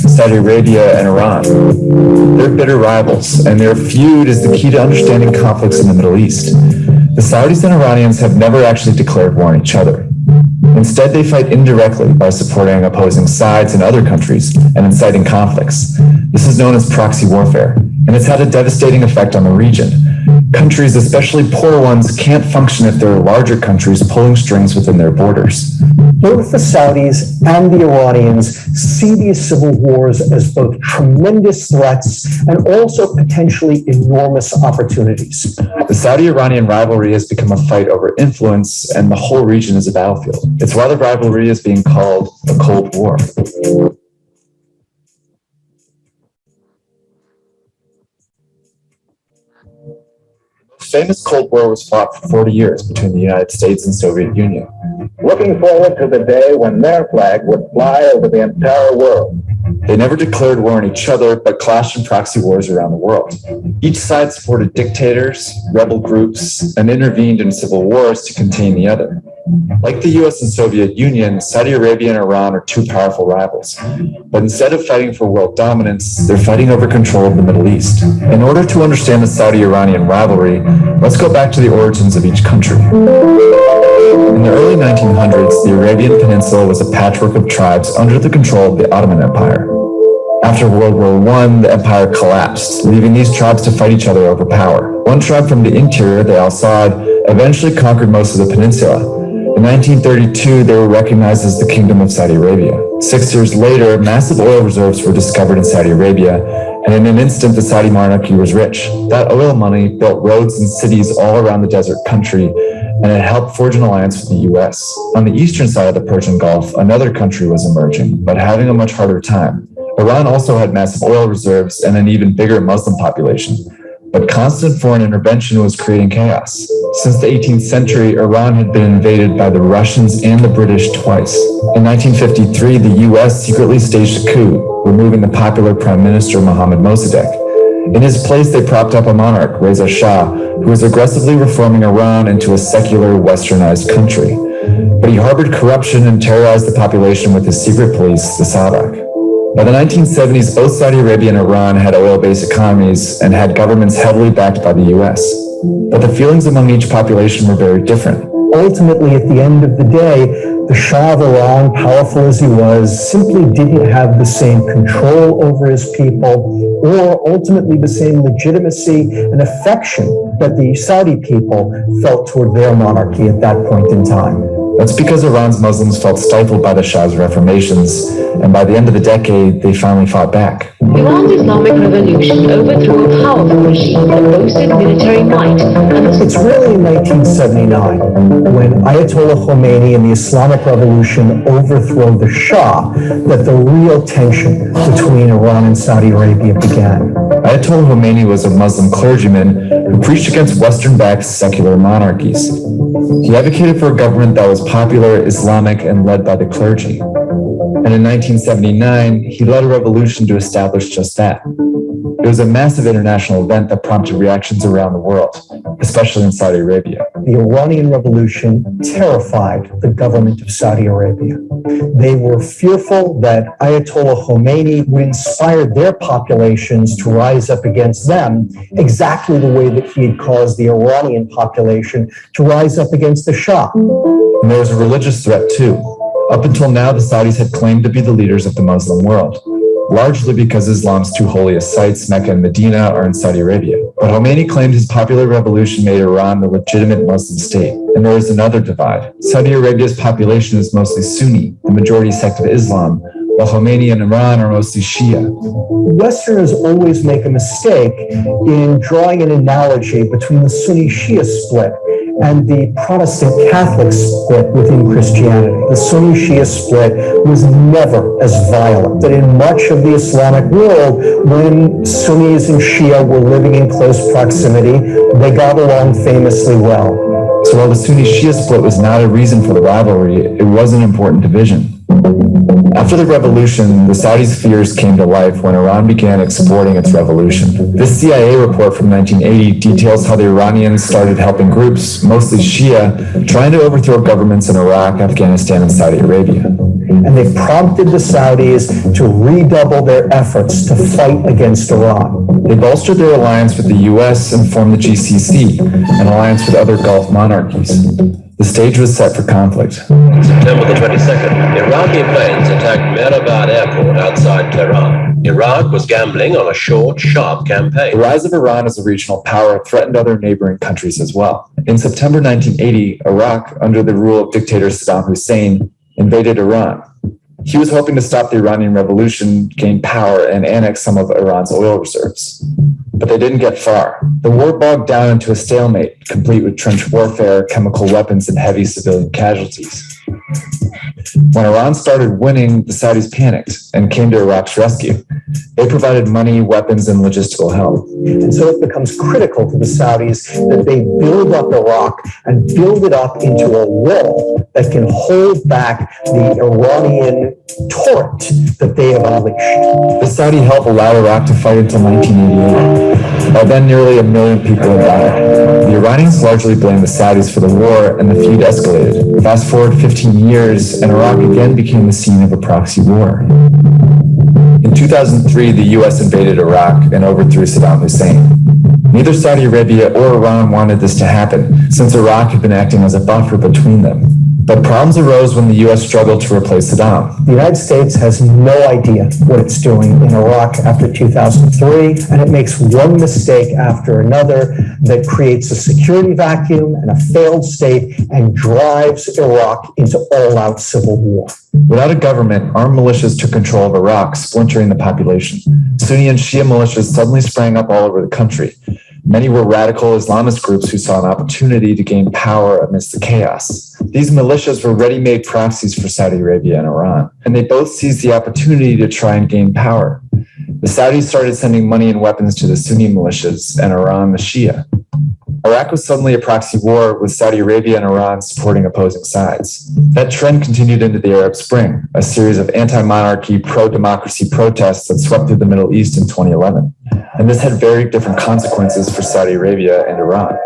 Saudi Arabia and Iran. They're bitter rivals, and their feud is the key to understanding conflicts in the Middle East. The Saudis and Iranians have never actually declared war on each other. Instead, they fight indirectly by supporting opposing sides in other countries and inciting conflicts. This is known as proxy warfare, and it's had a devastating effect on the region. Countries, especially poor ones, can't function if there are larger countries pulling strings within their borders. Both the Saudis and the Iranians see these civil wars as both tremendous threats and also potentially enormous opportunities. The Saudi-Iranian rivalry has become a fight over influence, and the whole region is a battlefield. It's why the rivalry is being called the Cold War. The famous Cold War was fought for 40 years between the United States and Soviet Union. Looking forward to the day when their flag would fly over the entire world. They never declared war on each other, but clashed in proxy wars around the world. Each side supported dictators, rebel groups, and intervened in civil wars to contain the other. Like the US and Soviet Union, Saudi Arabia and Iran are two powerful rivals. But instead of fighting for world dominance, they're fighting over control of the Middle East. In order to understand the Saudi-Iranian rivalry, let's go back to the origins of each country. In the early 1900s, the Arabian Peninsula was a patchwork of tribes under the control of the Ottoman Empire. After World War I, the empire collapsed, leaving these tribes to fight each other over power. One tribe from the interior, the Al Saud, eventually conquered most of the peninsula. In 1932, they were recognized as the Kingdom of Saudi Arabia. 6 years later, massive oil reserves were discovered in Saudi Arabia, and in an instant, the Saudi monarchy was rich. That oil money built roads and cities all around the desert country, and it helped forge an alliance with the US. On the eastern side of the Persian Gulf, another country was emerging, but having a much harder time. Iran also had massive oil reserves and an even bigger Muslim population. But constant foreign intervention was creating chaos. Since the 18th century, Iran had been invaded by the Russians and the British twice. In 1953, the US secretly staged a coup, removing the popular Prime Minister Mohammad Mossadegh. In his place, they propped up a monarch, Reza Shah, who was aggressively reforming Iran into a secular, westernized country. But he harbored corruption and terrorized the population with his secret police, the Savak. By the 1970s, both Saudi Arabia and Iran had oil-based economies and had governments heavily backed by the US. But the feelings among each population were very different. Ultimately, at the end of the day, the Shah of Iran, powerful as he was, simply didn't have the same control over his people or ultimately the same legitimacy and affection that the Saudi people felt toward their monarchy at that point in time. That's because Iran's Muslims felt stifled by the Shah's reformations, and by the end of the decade, they finally fought back. Iran's Islamic Revolution overthrew a powerful regime that boasted military might. It's really in 1979, when Ayatollah Khomeini and the Islamic Revolution overthrow the Shah, that the real tension between Iran and Saudi Arabia began. Ayatollah Khomeini was a Muslim clergyman who preached against Western-backed secular monarchies. He advocated for a government that was popular, Islamic, and led by the clergy. And in 1979, he led a revolution to establish just that. It was a massive international event that prompted reactions around the world, especially in Saudi Arabia. The Iranian Revolution terrified the government of Saudi Arabia. They were fearful that Ayatollah Khomeini would inspire their populations to rise up against them, exactly the way that he had caused the Iranian population to rise up against the Shah. And there was a religious threat too. Up until now, the Saudis had claimed to be the leaders of the Muslim world, largely because Islam's two holiest sites, Mecca and Medina, are in Saudi Arabia. But Khomeini claimed his popular revolution made Iran the legitimate Muslim state. And there is another divide. Saudi Arabia's population is mostly Sunni, the majority sect of Islam, while Khomeini and Iran are mostly Shia. Westerners always make a mistake in drawing an analogy between the Sunni-Shia split and the Protestant-Catholic split within Christianity. The Sunni-Shia split was never as violent. That in much of the Islamic world, when Sunnis and Shia were living in close proximity, they got along famously well. So while the Sunni-Shia split was not a reason for the rivalry, it was an important division. After the revolution, the Saudis' fears came to life when Iran began exporting its revolution. This CIA report from 1980 details how the Iranians started helping groups, mostly Shia, trying to overthrow governments in Iraq, Afghanistan, and Saudi Arabia. And they prompted the Saudis to redouble their efforts to fight against Iran. They bolstered their alliance with the US and formed the GCC, an alliance with other Gulf monarchies. The stage was set for conflict. September the 22nd, Iraqi planes attacked Mehrabad Airport outside Tehran. Iraq was gambling on a short, sharp The campaign. rise of Iran as a regional power threatened other neighboring countries as well. In September 1980, Iraq, under the rule of dictator Saddam Hussein, invaded Iran. He was hoping to stop the Iranian Revolution, gain power, and annex some of Iran's oil reserves. But they didn't get far. The war bogged down into a stalemate, complete with trench warfare, chemical weapons, and heavy civilian casualties. When Iran started winning, the Saudis panicked and came to Iraq's rescue. They provided money, weapons, and logistical help. And so it becomes critical to the Saudis that they build up Iraq and build it up into a wall that can hold back the Iranian torrent that they have unleashed. The Saudi help allowed Iraq to fight until 1988. By then, nearly 1 million people had died. The Iranians largely blamed the Saudis for the war, and the feud escalated. Fast forward 15 years, and Iraq again became the scene of a proxy war. In 2003, the US invaded Iraq and overthrew Saddam Hussein. Neither Saudi Arabia or Iran wanted this to happen, since Iraq had been acting as a buffer between them. But problems arose when the US struggled to replace Saddam. The United States has no idea what it's doing in Iraq after 2003, and it makes one mistake after another that creates a security vacuum and a failed state and drives Iraq into all-out civil war. Without a government, armed militias took control of Iraq, splintering the population. Sunni and Shia militias suddenly sprang up all over the country. Many were radical Islamist groups who saw an opportunity to gain power amidst the chaos. These militias were ready-made proxies for Saudi Arabia and Iran, and they both seized the opportunity to try and gain power. The Saudis started sending money and weapons to the Sunni militias and Iran the Shia. Iraq was suddenly a proxy war with Saudi Arabia and Iran supporting opposing sides. That trend continued into the Arab Spring, a series of anti-monarchy, pro-democracy protests that swept through the Middle East in 2011. And this had very different consequences for Saudi Arabia and Iran.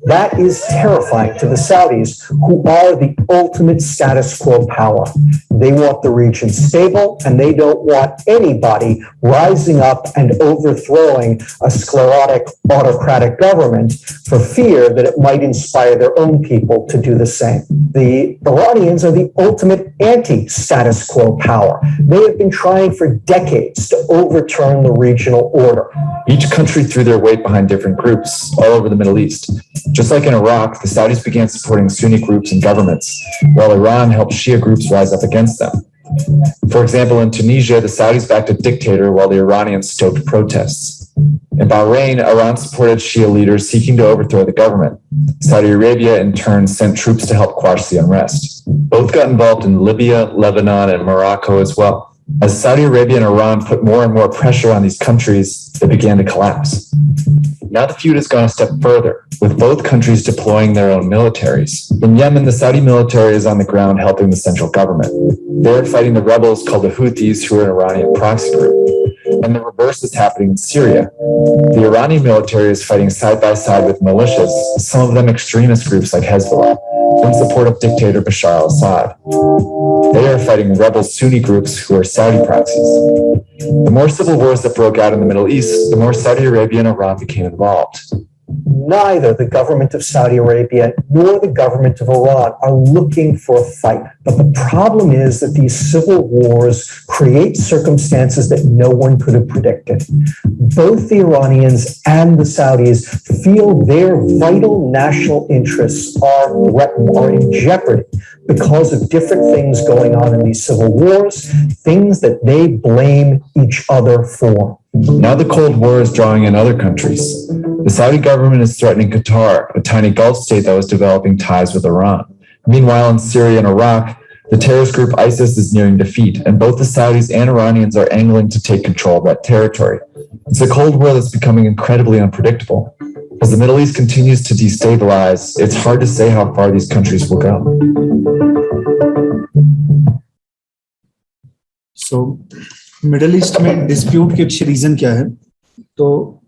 That is terrifying to the Saudis, who are the ultimate status quo power. They want the region stable, and they don't want anybody rising up and overthrowing a sclerotic autocratic government for fear that it might inspire their own people to do the same. The Iranians are the ultimate anti-status quo power. They have been trying for decades to overturn the regional order. Each country threw their weight behind different groups all over the Middle East. Just like in Iraq, the Saudis began supporting Sunni groups and governments, while Iran helped Shia groups rise up against them. For example, in Tunisia, the Saudis backed a dictator while the Iranians stoked protests. In Bahrain, Iran supported Shia leaders seeking to overthrow the government. Saudi Arabia, in turn, sent troops to help quash the unrest. Both got involved in Libya, Lebanon, and Morocco as well. As Saudi Arabia and Iran put more and more pressure on these countries, they began to collapse. Now the feud has gone a step further, with both countries deploying their own militaries. In Yemen, the Saudi military is on the ground helping the central government. They're fighting the rebels called the Houthis, who are an Iranian proxy group. And the reverse is happening in Syria. The Iranian military is fighting side by side with militias, some of them extremist groups like Hezbollah, in support of dictator Bashar al-Assad. They are fighting rebel Sunni groups who are Saudi proxies. The more civil wars that broke out in the Middle East, the more Saudi Arabia and Iran became involved. Neither the government of Saudi Arabia nor the government of Iran are looking for a fight. But the problem is that these civil wars create circumstances that no one could have predicted. Both the Iranians and the Saudis feel their vital national interests are threatened, are in jeopardy because of different things going on in these civil wars, things that they blame each other for. Now the Cold War is drawing in other countries. The Saudi government is threatening Qatar, a tiny Gulf state that was developing ties with Iran. Meanwhile, in Syria and Iraq, the terrorist group ISIS is nearing defeat, and both the Saudis and Iranians are angling to take control of that territory. It's a Cold War that's becoming incredibly unpredictable. As the Middle East continues to destabilize, it's hard to say how far these countries will go. So middle east में dispute के पीछे reason क्या है? तो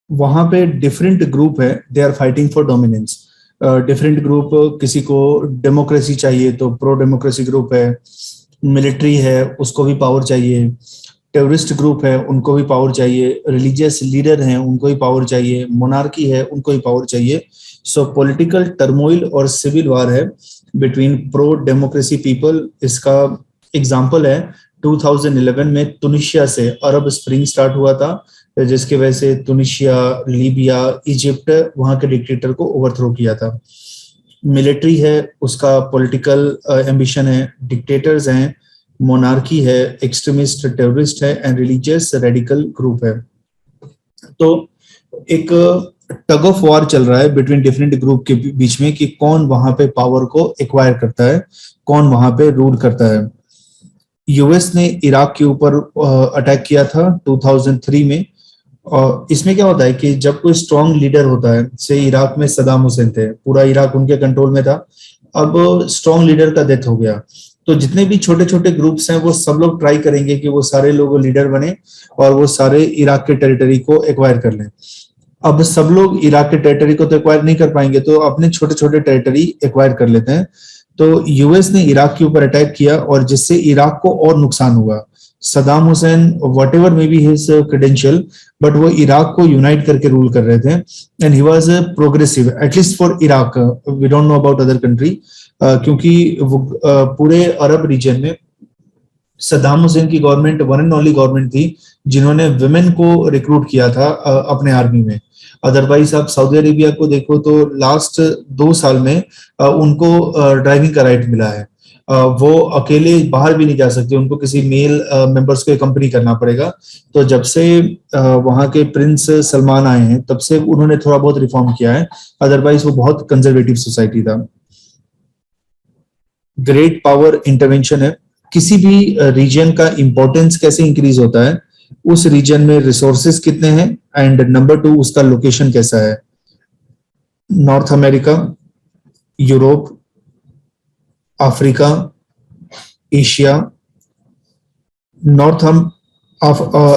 वहां पे different group है, they are fighting for dominance. Different group, किसी को डेमोक्रेसी चाहिए तो प्रो डेमोक्रेसी ग्रुप है, मिलिट्री है उसको भी पावर चाहिए, टेररिस्ट ग्रुप है उनको भी पावर चाहिए, रिलीजियस लीडर हैं उनको भी पावर चाहिए, मोनार्की है उनको भी पावर चाहिए। सो पॉलिटिकल टर्मोइल और सिविल वार है बिटवीन प्रो डेमोक्रेसी पीपल। इसका एग्जांपल है 2011 में तुनिशिया से अरब स्प्रिंग स्टार्ट हुआ था, जिसकी वजह से तुनिशिया, लीबिया, इजिप्ट वहां के डिक्टेटर को ओवरथ्रो किया था। मिलिट्री है, उसका पॉलिटिकल एम्बिशन है, डिक्टेटर्स हैं, मोनार्की है, एक्सट्रीमिस्ट टेररिस्ट है, एंड रिलीजियस रेडिकल ग्रुप है। तो एक टग ऑफ वॉर चल रहा है बिटवीन डिफरेंट ग्रुप के बीच में कि कौन वहां पे पावर को एक्वायर करता है, कौन वहां पे रूल करता है। यूएस ने इराक के ऊपर अटैक किया था 2003 में। और इसमें क्या होता है कि जब कोई स्ट्रॉन्ग लीडर होता है, से इराक में सदाम हुसैन थे, पूरा इराक उनके कंट्रोल में था, अब स्ट्रॉन्ग लीडर का डेथ हो गया, तो जितने भी छोटे छोटे ग्रुप्स हैं वो सब लोग ट्राई करेंगे कि वो सारे लोग लीडर बने और वो सारे इराक के टेरिटरी को एक्वायर कर लें। अब सब लोग इराक के टेरिटरी को तो एक्वायर नहीं कर पाएंगे, तो अपने छोटे छोटे टेरिटरी एक्वायर कर लेते हैं। तो यूएस ने इराक के ऊपर अटैक किया और जिससे इराक को और नुकसान हुआ। Saddam Hussein, whatever may be his credential, but वो इराक को यूनाइट करके रूल कर रहे थे, and he was progressive at least for Iraq. We don't know about other country, क्योंकि वो पूरे अरब रीजन में सदाम हुसैन की government one and only government थी जिन्होंने वुमेन को रिक्रूट किया था अपने आर्मी में। अदरवाइज आप सऊदी अरेबिया को देखो तो लास्ट 2 साल में उनको ड्राइविंग का राइट मिला है। वो अकेले बाहर भी नहीं जा सकते, उनको किसी मेल मेंबर्स को कंपनी करना पड़ेगा। तो जब से वहां के प्रिंस सलमान आए हैं तब से उन्होंने थोड़ा बहुत रिफॉर्म किया है, अदरवाइज वो बहुत कंजर्वेटिव सोसाइटी था। ग्रेट पावर इंटरवेंशन है, किसी भी रीजन का इंपॉर्टेंस कैसे इंक्रीज होता है, उस रीजन में रिसोर्सेज कितने हैं, एंड नंबर 2 उसका लोकेशन कैसा है। North America, Europe, Africa, Asia. North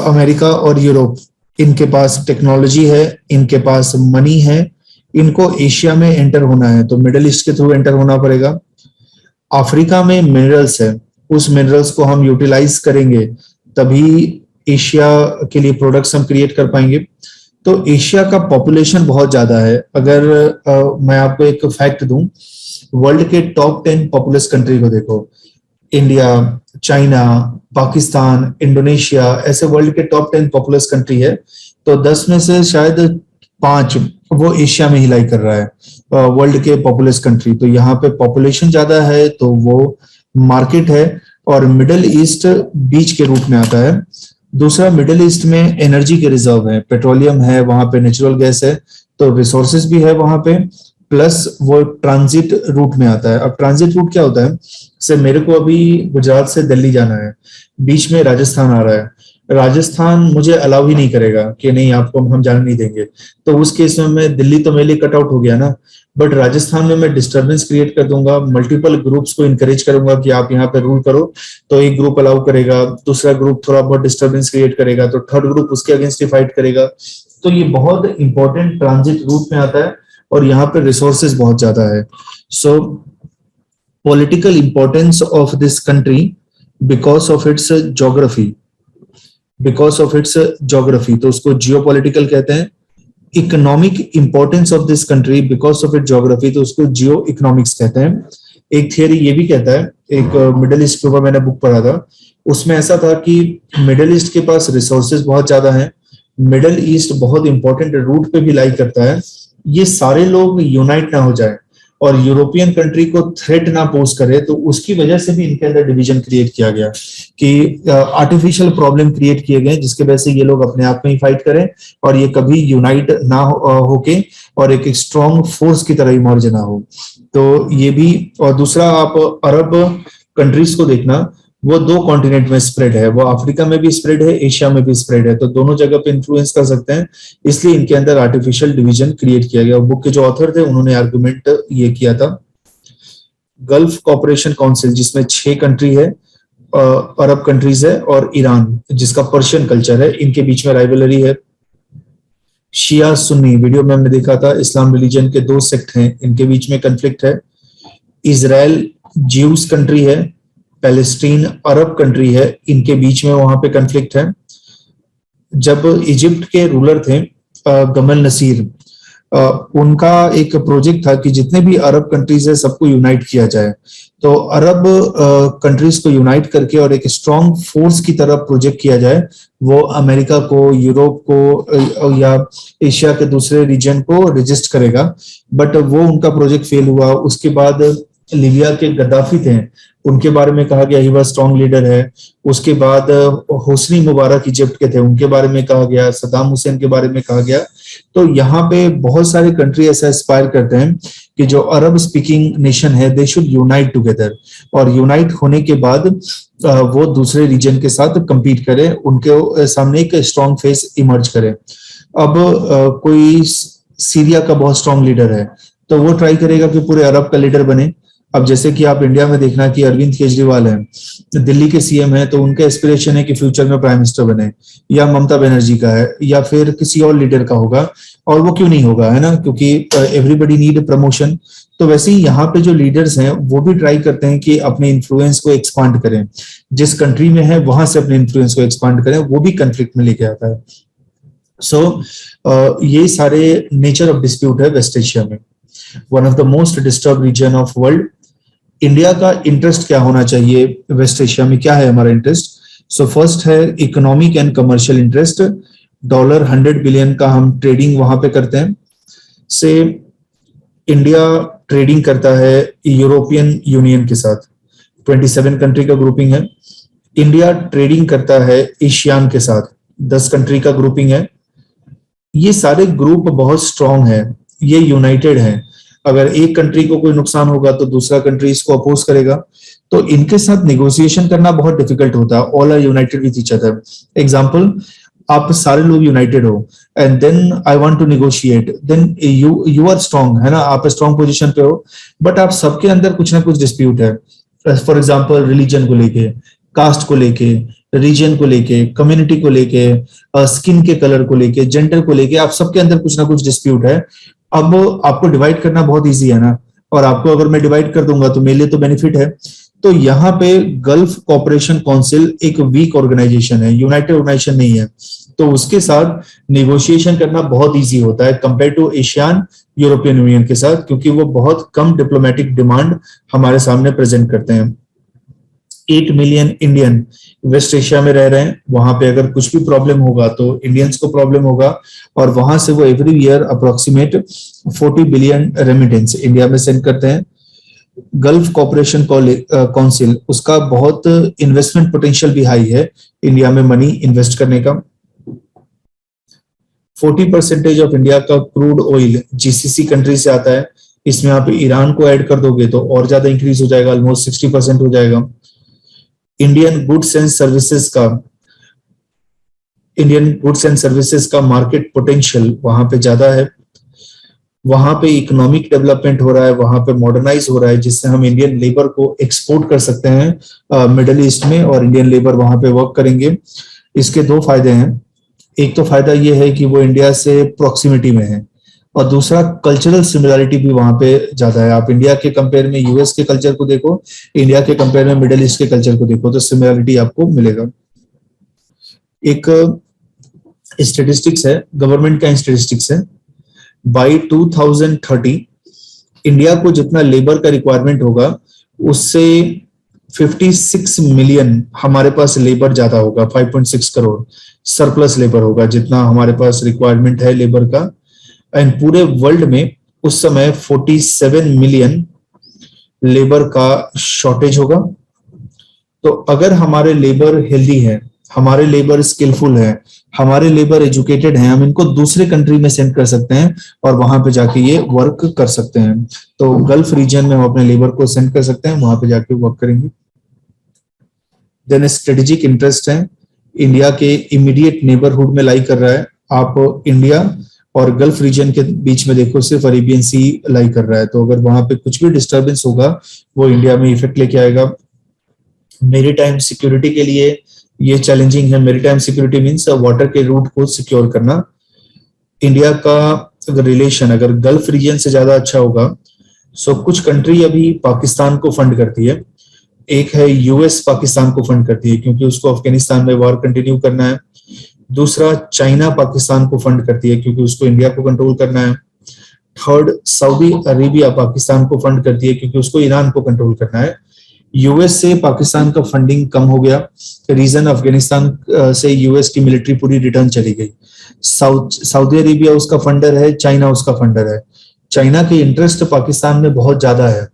America और यूरोप, इनके पास टेक्नोलॉजी है, इनके पास मनी है, इनको एशिया में एंटर होना है तो मिडिल ईस्ट के थ्रू एंटर होना पड़ेगा। अफ्रीका में मिनरल्स है, उस मिनरल्स को हम यूटिलाइज करेंगे तभी एशिया के लिए प्रोडक्ट्स हम क्रिएट कर पाएंगे। तो एशिया का पॉपुलेशन बहुत ज्यादा है। अगर मैं आपको एक फैक्ट दूं, वर्ल्ड के टॉप 10 पॉपुलस कंट्री को देखो, इंडिया, चाइना, पाकिस्तान, इंडोनेशिया, ऐसे वर्ल्ड के टॉप 10 पॉपुलस कंट्री है, तो 10 में से शायद 5 वो एशिया में ही लाई कर रहा है वर्ल्ड के पॉपुलस कंट्री। तो यहाँ पे पॉपुलेशन ज्यादा है तो वो मार्केट है, और मिडिल ईस्ट बीच के रूप में आता है। दूसरा, मिडिल ईस्ट में एनर्जी के रिजर्व है, पेट्रोलियम है, वहां पे नेचुरल गैस है, तो रिसोर्सेज भी है वहां पे, प्लस वो ट्रांजिट रूट में आता है। अब ट्रांजिट रूट क्या होता है, जैसे मेरे को अभी गुजरात से दिल्ली जाना है, बीच में राजस्थान आ रहा है, राजस्थान मुझे अलाउ ही नहीं करेगा कि नहीं आपको हम जाने नहीं देंगे, तो उस केस में मैं दिल्ली तो मेरे लिए कट आउट हो गया ना, बट राजस्थान में मैं डिस्टर्बेंस क्रिएट कर दूंगा, मल्टीपल ग्रुप्स को इनकरेज करूंगा कि आप यहाँ पे रूल करो, तो एक ग्रुप अलाउ करेगा, दूसरा ग्रुप थोड़ा बहुत डिस्टर्बेंस क्रिएट करेगा, तो थर्ड ग्रुप उसके अगेंस्ट फाइट करेगा। तो ये बहुत इंपॉर्टेंट ट्रांजिट रूट में आता है और यहाँ पे रिसोर्सेज बहुत ज्यादा है। सो political importance of this country because of its geography, because of its geography, तो उसको जियोपॉलिटिकल कहते हैं। Economic importance of this country because of it geography, तो उसको जियो इकोनॉमिक्स कहते हैं। एक थियरी ये भी कहता है, एक मिडिल ईस्ट के ऊपर मैंने बुक पढ़ा था, उसमें ऐसा था कि मिडिल ईस्ट के पास रिसोर्सेज बहुत ज्यादा हैं, मिडिल ईस्ट बहुत इंपॉर्टेंट रूट पे भी लाई करता है, ये सारे लोग यूनाइट ना हो जाए और यूरोपियन कंट्री को थ्रेट ना पोज करे, तो उसकी वजह से भी इनके अंदर डिवीजन क्रिएट किया गया कि आर्टिफिशियल प्रॉब्लम क्रिएट किए गए जिसके वजह से ये लोग अपने आप में ही फाइट करें और ये कभी यूनाइट ना होके और एक स्ट्रॉन्ग फोर्स की तरह इमर्ज ना हो। तो ये भी, और दूसरा आप अरब कंट्रीज को देखना, वो 2 कॉन्टिनेंट में स्प्रेड है, वो अफ्रीका में भी स्प्रेड है, एशिया में भी स्प्रेड है, तो दोनों जगह पे इन्फ्लुएंस कर सकते हैं, इसलिए इनके अंदर आर्टिफिशियल डिवीजन क्रिएट किया गया। बुक के जो ऑथर थे उन्होंने आर्गुमेंट ये किया था। गल्फ कॉर्पोरेशन काउंसिल जिसमें 6 कंट्री है अरब कंट्रीज है और ईरान जिसका पर्शियन कल्चर है, इनके बीच में राइवलरी है। शिया सुन्नी, वीडियो में हमने देखा था, इस्लाम रिलीजन के दो सेक्ट हैं, इनके बीच में कन्फ्लिक्ट है। इजराइल ज्यूस कंट्री है, पैलेस्टीन अरब कंट्री है, इनके बीच में वहां पे कन्फ्लिक्ट है। जब इजिप्ट के रूलर थे गमल नसीर, उनका एक प्रोजेक्ट था कि जितने भी अरब कंट्रीज है सबको यूनाइट किया जाए। तो अरब कंट्रीज को यूनाइट करके और एक स्ट्रॉन्ग फोर्स की तरह प्रोजेक्ट किया जाए, वो अमेरिका को, यूरोप को या एशिया के दूसरे रीजन को रेजिस्ट करेगा, बट वो उनका प्रोजेक्ट फेल हुआ। उसके बाद लीबिया के गद्दाफी थे, उनके बारे में कहा गया ही वह स्ट्रॉन्ग लीडर है। उसके बाद होस्नी मुबारक इजिप्ट के थे, उनके बारे में कहा गया। सद्दाम हुसैन के बारे में कहा गया। तो यहाँ पे बहुत सारे कंट्री ऐसा एस्पायर करते हैं कि जो अरब स्पीकिंग नेशन है दे शुड यूनाइट टुगेदर, और यूनाइट होने के बाद वो दूसरे रीजन के साथ compete करें, उनके सामने एक स्ट्रॉन्ग फेस इमर्ज करे। अब कोई सीरिया का बहुत स्ट्रॉन्ग लीडर है तो वो ट्राई करेगा कि पूरे अरब का लीडर बने। अब जैसे कि आप इंडिया में देखना कि अरविंद केजरीवाल है, दिल्ली के सीएम है, तो उनका एस्पिरेशन है कि फ्यूचर में प्राइम मिनिस्टर बने, या ममता बनर्जी का है, या फिर किसी और लीडर का होगा। और वो क्यों नहीं होगा, है ना, क्योंकि एवरीबडी नीड प्रमोशन। तो वैसे ही यहाँ पे जो लीडर्स हैं वो भी ट्राई करते हैं कि अपने इन्फ्लुएंस को एक्सपांड करें, जिस कंट्री में है वहां से अपने इन्फ्लुएंस को एक्सपांड करें, वो भी कंफ्लिक्ट में लेके आता है। सो ये सारे नेचर ऑफ डिस्प्यूट है वेस्ट एशिया में। One of the most disturb region of world. India का इंटरेस्ट क्या होना चाहिए वेस्ट एशिया में, क्या है हमारा इंटरेस्ट? सो फर्स्ट है economic and commercial interest. $100 billion का हम ट्रेडिंग वहां पे करते हैं। से इंडिया ट्रेडिंग करता है यूरोपियन यूनियन के साथ, 27 कंट्री का ग्रुपिंग है। इंडिया ट्रेडिंग करता है एशियान के साथ, 10 कंट्री का ग्रुपिंग है। ये सारे ग्रुप बहुत स्ट्रांग है, ये यूनाइटेड है। अगर एक कंट्री को कोई नुकसान होगा तो दूसरा कंट्री इसको अपोज करेगा, तो इनके साथ नेगोशिएशन करना बहुत डिफिकल्ट होता है। All are united with each other. Example, आप सारे लोग यूनाइटेड हो and then I want to negotiate, then you are strong, है ना, आप स्ट्रांग पोजीशन पे हो, बट आप सबके अंदर कुछ ना कुछ डिस्प्यूट है। फॉर एग्जांपल रिलीजन को लेके, कास्ट को लेके, रीजन को लेके, कम्युनिटी को लेके, स्किन के कलर को लेके, जेंडर को लेके, आप सबके अंदर कुछ ना कुछ डिस्प्यूट है। अब आपको डिवाइड करना बहुत इजी है ना, और आपको अगर मैं डिवाइड कर दूंगा तो मेरे लिए तो बेनिफिट है। तो यहाँ पे गल्फ कोऑपरेशन काउंसिल एक वीक ऑर्गेनाइजेशन है, यूनाइटेड ऑर्गेनाइजेशन नहीं है, तो उसके साथ नेगोशिएशन करना बहुत इजी होता है compare to ASEAN European Union के साथ, क्योंकि वो बहुत कम डिप्लोमेटिक डिमांड हमारे सामने प्रेजेंट करते हैं। 8 मिलियन इंडियन वेस्ट एशिया में रह रहे हैं, वहां पे अगर कुछ भी प्रॉब्लम होगा तो इंडियंस को प्रॉब्लम होगा, और वहां से वो every year approximate 40 billion remittance India में सेंड करते हैं। गल्फ कोऑपरेशन काउंसिल, उसका बहुत इन्वेस्टमेंट पोटेंशियल भी हाई है इंडिया में मनी इन्वेस्ट करने का। 40% ऑफ इंडिया का क्रूड ऑयल जीसीसी कंट्री से आता है, इसमें आप ईरान को ऐड कर दोगे तो और ज्यादा इंक्रीज हो जाएगा, ऑलमोस्ट 60% हो जाएगा। इंडियन गुड्स एंड सर्विसेज का मार्केट पोटेंशियल वहां पे ज्यादा है, वहां पे इकोनॉमिक डेवलपमेंट हो रहा है, वहां पे मॉडर्नाइज हो रहा है, जिससे हम इंडियन लेबर को एक्सपोर्ट कर सकते हैं मिडिल ईस्ट में, और इंडियन लेबर वहां पे वर्क करेंगे। इसके 2 फायदे हैं। एक तो फायदा ये है कि वो इंडिया से प्रॉक्सिमिटी में है, और दूसरा कल्चरल सिमिलरिटी भी वहां पे ज्यादा है। आप इंडिया के कंपेयर में यूएस के कल्चर को देखो, इंडिया के कंपेयर में मिडिल ईस्ट के कल्चर को देखो, तो सिमिलरिटी आपको मिलेगा। एक स्टेटिस्टिक्स है, गवर्नमेंट का स्टेटिस्टिक्स है, बाय 2030 इंडिया को जितना लेबर का रिक्वायरमेंट होगा उससे 56 मिलियन हमारे पास लेबर ज्यादा होगा, 5.6 करोड़ सरप्लस लेबर होगा जितना हमारे पास रिक्वायरमेंट है लेबर का। एंड पूरे वर्ल्ड में उस समय 47 मिलियन लेबर का शॉर्टेज होगा। तो अगर हमारे लेबर हेल्दी है, हमारे लेबर स्किलफुल है, हमारे लेबर एजुकेटेड हैं, हम इनको दूसरे कंट्री में सेंड कर सकते हैं और वहां पे जाके ये वर्क कर सकते हैं। तो गल्फ रीजन में हम अपने लेबर को सेंड कर सकते हैं, वहां पे जाके वर्क करेंगे। देन स्ट्रेटेजिक इंटरेस्ट है, इंडिया के इमीडिएट नेबरहुड में लाई कर रहा है। आप इंडिया और गल्फ रीजन के बीच में देखो, सिर्फ अरेबियन सी लाई कर रहा है, तो अगर वहां पे कुछ भी डिस्टर्बेंस होगा वो इंडिया में इफेक्ट लेके आएगा। मेरीटाइम सिक्योरिटी के लिए ये चैलेंजिंग है। मेरीटाइम सिक्योरिटी मींस वाटर के रूट को सिक्योर करना। इंडिया का अगर रिलेशन अगर गल्फ रीजन से ज्यादा अच्छा होगा, सो कुछ कंट्री अभी पाकिस्तान को फंड करती है। एक है यूएस पाकिस्तान को फंड करती है क्योंकि उसको अफगानिस्तान में वॉर कंटिन्यू करना है। दूसरा, चाइना पाकिस्तान को फंड करती है क्योंकि उसको इंडिया को कंट्रोल करना है। थर्ड, सऊदी अरेबिया पाकिस्तान को फंड करती है क्योंकि उसको ईरान को कंट्रोल करना है। यूएस से पाकिस्तान का फंडिंग कम हो गया, रीजन अफगानिस्तान से यूएस की मिलिट्री पूरी रिटर्न चली गई। सऊदी अरेबिया उसका फंडर है, चाइना उसका फंडर है। चाइना के इंटरेस्ट पाकिस्तान में बहुत ज्यादा है,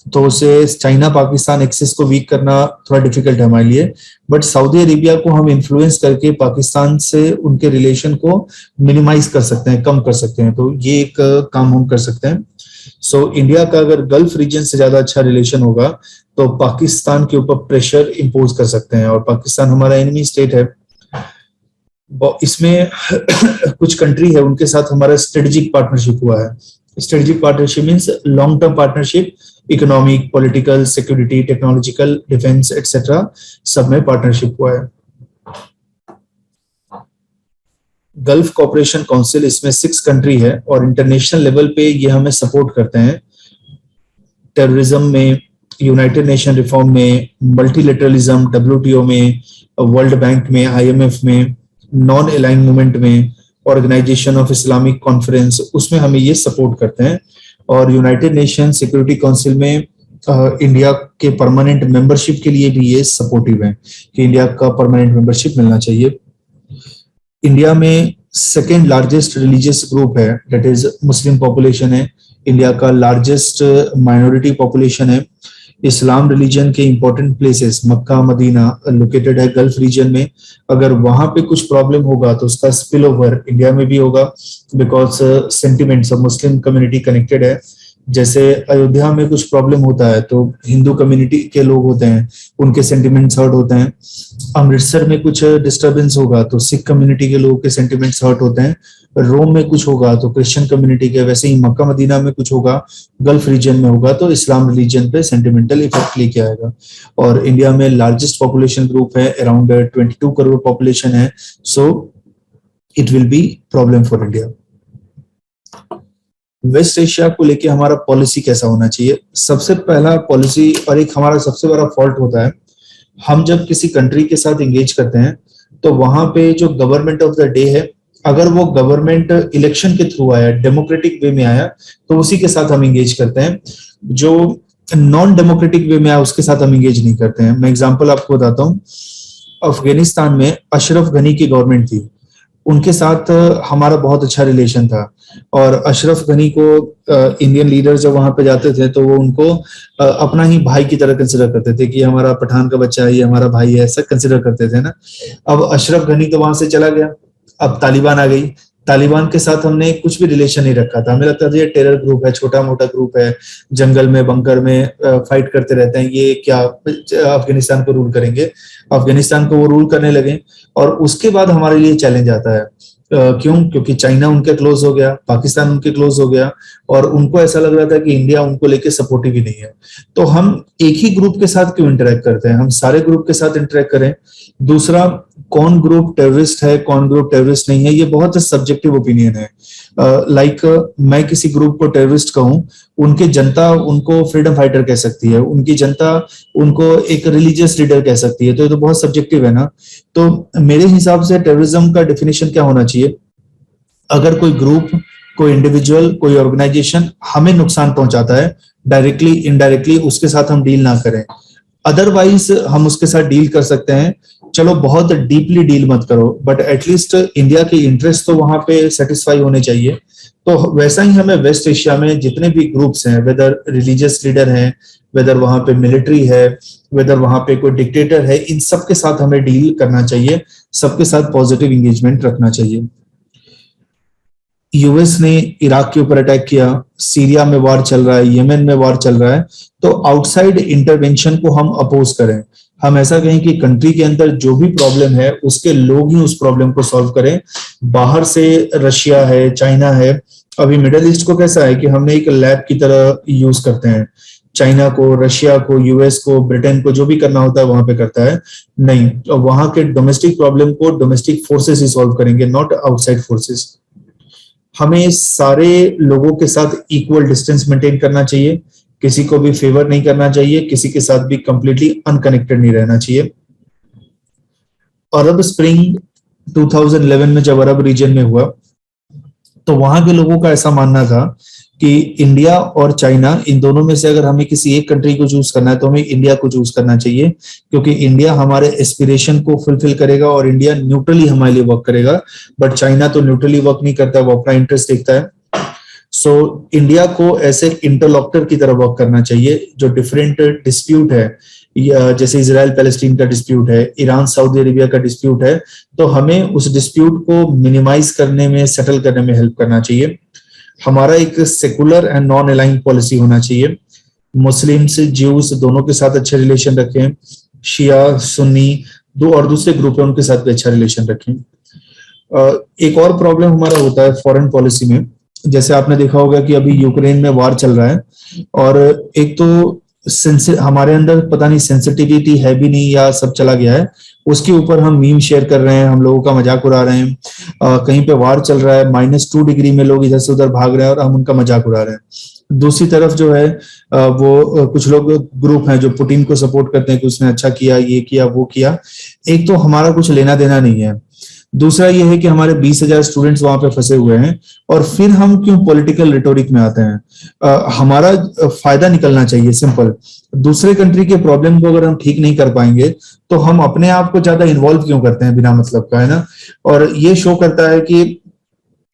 तो उसे चाइना पाकिस्तान एक्सिस को वीक करना थोड़ा डिफिकल्ट है हमारे लिए। बट सऊदी अरेबिया को हम इन्फ्लुएंस करके पाकिस्तान से उनके रिलेशन को मिनिमाइज कर सकते हैं, कम कर सकते हैं, तो ये एक काम हम कर सकते हैं। सो इंडिया का अगर गल्फ रीजन से ज्यादा अच्छा रिलेशन होगा तो पाकिस्तान के ऊपर प्रेशर इंपोज कर सकते हैं, और पाकिस्तान हमारा एनिमी स्टेट है। इसमें कुछ कंट्री है उनके साथ हमारा स्ट्रेटेजिक पार्टनरशिप हुआ है। Strategic partnership means long term partnership, economic, political, security, technological, defence etcetera सब में पार्टनरशिप हुआ है। गल्फ कोऑपरेशन काउंसिल, इसमें 6 कंट्री है और इंटरनेशनल लेवल पे ये हमें सपोर्ट करते हैं। टेररिज्म में, यूनाइटेड नेशन रिफॉर्म में, मल्टीलेटरलिज्म, WTO में, वर्ल्ड बैंक में, IMF में, नॉन अलाइन मूवमेंट में, ऑर्गेनाइजेशन ऑफ इस्लामिक कॉन्फ्रेंस, उसमें हमें ये सपोर्ट करते हैं। और यूनाइटेड नेशन सिक्योरिटी काउंसिल में इंडिया के परमानेंट मेंबरशिप के लिए भी ये सपोर्टिव है कि इंडिया का परमानेंट मेंबरशिप मिलना चाहिए। इंडिया में सेकेंड लार्जेस्ट रिलीजियस ग्रुप है, दैट इज मुस्लिम पॉपुलेशन है। इंडिया का लार्जेस्ट माइनॉरिटी पॉपुलेशन है। इस्लाम रिलीजन के इंपॉर्टेंट प्लेसेस मक्का, मदीना लोकेटेड है गल्फ रीजन में। अगर वहां पे कुछ प्रॉब्लम होगा तो उसका स्पिल ओवर इंडिया में भी होगा, because sentiments of Muslim community connected है। जैसे अयोध्या में कुछ प्रॉब्लम होता है तो हिंदू कम्युनिटी के लोग होते हैं, उनके सेंटिमेंट्स हर्ट होते हैं। अमृतसर में कुछ डिस्टर्बेंस होगा तो सिख कम्युनिटी के लोगों के सेंटिमेंट्स हर्ट होते हैं। रोम में कुछ होगा तो क्रिश्चियन कम्युनिटी के, वैसे ही मक्का मदीना में कुछ होगा, गल्फ रीजन में होगा तो इस्लाम रिलीजन पे सेंटिमेंटल इफेक्ट लेके आएगा। और इंडिया में लार्जेस्ट पॉपुलेशन ग्रुप है, अराउंड 22 करोड़ पॉपुलेशन है, so it will be problem for India. West Asia को लेके हमारा पॉलिसी कैसा होना चाहिए? सबसे पहला पॉलिसी और एक हमारा सबसे बड़ा फॉल्ट होता है, हम जब किसी कंट्री के साथ एंगेज करते हैं तो वहां पे जो गवर्नमेंट ऑफ द डे है, अगर वो गवर्नमेंट इलेक्शन के थ्रू आया, डेमोक्रेटिक वे में आया, तो उसी के साथ हम एंगेज करते हैं। जो नॉन डेमोक्रेटिक वे में आया उसके साथ हम एंगेज नहीं करते हैं। मैं एग्जांपल आपको बताता हूँ। अफगानिस्तान में अशरफ गनी की गवर्नमेंट थी, उनके साथ हमारा बहुत अच्छा रिलेशन था, और अशरफ गनी को इंडियन लीडर जब वहां पे जाते थे तो वो उनको अपना ही भाई की तरह कंसिडर करते थे कि हमारा पठान का बच्चा है, ये हमारा भाई है, ऐसा कंसिडर करते थे ना। अब अशरफ गनी तो वहां से चला गया, अब तालिबान आ गई। तालिबान के साथ हमने कुछ भी रिलेशन नहीं रखा था, हमें लगता था ये टेरर ग्रुप है, छोटा मोटा ग्रुप है, जंगल में बंकर में फाइट करते रहते हैं, ये क्या अफगानिस्तान को रूल करेंगे। अफगानिस्तान को वो रूल करने लगे, और उसके बाद हमारे लिए चैलेंज आता है। क्यों? क्योंकि चाइना उनके क्लोज हो गया, पाकिस्तान उनके क्लोज हो गया, और उनको ऐसा लग रहा था कि इंडिया उनको लेके सपोर्टिव ही नहीं है। तो हम एक ही ग्रुप के साथ क्यों इंटरेक्ट करते हैं, हम सारे ग्रुप के साथ इंटरेक्ट करें। दूसरा, कौन ग्रुप टेररिस्ट है, कौन ग्रुप टेररिस्ट नहीं है, ये बहुत सब्जेक्टिव ओपिनियन है। लाइक मैं किसी ग्रुप को टेररिस्ट कहूं, उनके जनता उनको फ्रीडम फाइटर कह सकती है, उनकी जनता उनको एक रिलीजियस लीडर कह सकती है, तो ये तो बहुत सब्जेक्टिव है ना। तो मेरे हिसाब से टेररिज्म का डेफिनेशन क्या होना चाहिए? अगर कोई ग्रुप, कोई इंडिविजुअल, कोई ऑर्गेनाइजेशन हमें नुकसान पहुंचाता है डायरेक्टली इनडायरेक्टली, उसके साथ हम डील ना करें। अदरवाइज हम उसके साथ डील कर सकते हैं, चलो बहुत डीपली डील मत करो, बट एटलीस्ट इंडिया के इंटरेस्ट तो वहां पे सेटिस्फाई होने चाहिए। तो वैसा ही हमें वेस्ट एशिया में जितने भी ग्रुप्स हैं, वेदर रिलीजियस लीडर हैं, वेदर वहां पे मिलिट्री है, वेदर वहां पे कोई डिक्टेटर है, इन सबके साथ हमें डील करना चाहिए, सबके साथ पॉजिटिव एंगेजमेंट रखना चाहिए। यूएस ने इराक के ऊपर अटैक किया, सीरिया में वार चल रहा है, यमन में वार चल रहा है, तो आउटसाइड इंटरवेंशन को हम अपोज करें। हम ऐसा कहें कि कंट्री के अंदर जो भी प्रॉब्लम है उसके लोग ही उस प्रॉब्लम को सॉल्व करें। बाहर से रशिया है, चाइना है, अभी मिडिल ईस्ट को कैसा है कि हमने एक लैब की तरह यूज करते हैं चाइना को, रशिया को, यूएस को, ब्रिटेन को जो भी करना होता है वहां पे करता है। नहीं, तो वहां के डोमेस्टिक प्रॉब्लम को डोमेस्टिक फोर्सेस ही सॉल्व करेंगे, नॉट आउटसाइड फोर्सेस। हमें सारे लोगों के साथ इक्वल डिस्टेंस मेंटेन करना चाहिए, किसी को भी फेवर नहीं करना चाहिए, किसी के साथ भी कंप्लीटली अनकनेक्टेड नहीं रहना चाहिए। अरब स्प्रिंग 2011 में जब अरब रीजन में हुआ तो वहां के लोगों का ऐसा मानना था कि इंडिया और चाइना, इन दोनों में से अगर हमें किसी एक कंट्री को चूज करना है तो हमें इंडिया को चूज करना चाहिए, क्योंकि इंडिया हमारे एस्पिरेशन को फुलफिल करेगा और इंडिया न्यूट्रली हमारे लिए वर्क करेगा। बट चाइना तो न्यूट्रली वर्क नहीं करता, वो अपना इंटरेस्ट देखता है। सो इंडिया को ऐसे इंटरलॉक्टर की तरह वर्क करना चाहिए। जो डिफरेंट डिस्प्यूट है, जैसे इजराइल पैलेस्टीन का डिस्प्यूट है, ईरान सऊदी अरेबिया का डिस्प्यूट है, तो हमें उस डिस्प्यूट को मिनिमाइज करने में, सेटल करने में हेल्प करना चाहिए। हमारा एक secular and non aligned policy होना चाहिए। मुस्लिम्स, ज्यूज दोनों के साथ अच्छे रिलेशन रखें, शिया, सुन्नी दो और दूसरे ग्रुप है उनके साथ भी अच्छा रिलेशन रखें। एक और प्रॉब्लम हमारा होता है फॉरेन पॉलिसी में, जैसे आपने देखा होगा कि अभी यूक्रेन में वार चल रहा है और एक तो हमारे अंदर पता नहीं सेंसिटिविटी है भी नहीं या सब चला गया है, उसके ऊपर हम मीम शेयर कर रहे हैं, हम लोगों का मजाक उड़ा रहे हैं। कहीं पे वार चल रहा है, -2 डिग्री में लोग इधर से उधर भाग रहे हैं और हम उनका मजाक उड़ा रहे हैं। दूसरी तरफ जो है वो कुछ लोग ग्रुप हैं जो पुतिन को सपोर्ट करते हैं कि उसने अच्छा किया, ये किया, वो किया। एक तो हमारा कुछ लेना देना नहीं है, दूसरा ये है कि हमारे 20,000 स्टूडेंट्स वहां पे फंसे हुए हैं और फिर हम क्यों पॉलिटिकल रिटोरिक में आते हैं। हमारा फायदा निकलना चाहिए, सिंपल। दूसरे कंट्री के प्रॉब्लम को अगर हम ठीक नहीं कर पाएंगे तो हम अपने आप को ज्यादा इन्वॉल्व क्यों करते हैं बिना मतलब का, है ना। और ये शो करता है कि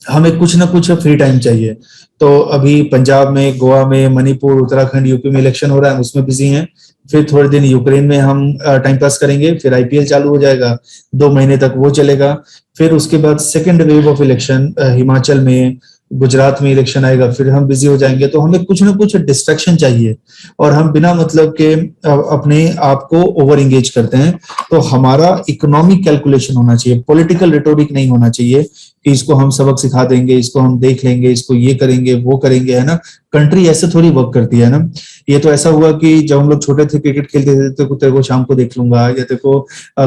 हमें कुछ ना कुछ फ्री टाइम चाहिए। तो अभी पंजाब में, गोवा में, मणिपुर, उत्तराखंड, यूपी में इलेक्शन हो रहा है, उसमें बिजी हैं। फिर थोड़े दिन यूक्रेन में हम टाइम पास करेंगे, फिर आईपीएल चालू हो जाएगा, 2 महीने तक वो चलेगा। फिर उसके बाद second wave of election Himachal में, गुजरात में इलेक्शन आएगा, फिर हम बिजी हो जाएंगे। तो हमें कुछ ना कुछ डिस्ट्रैक्शन चाहिए और हम बिना मतलब के अपने आप को ओवर एंगेज करते हैं। तो हमारा इकोनॉमिक कैलकुलेशन होना चाहिए, पॉलिटिकल रिटोरिक नहीं होना चाहिए कि इसको हम सबक सिखा देंगे, इसको हम देख लेंगे, इसको ये करेंगे, वो करेंगे, है ना। कंट्री ऐसे थोड़ी वर्क करती है ना। ये तो ऐसा हुआ कि जब हम लोग छोटे थे क्रिकेट खेलते थे तो तेरे को शाम को देख लूंगा या तेरे को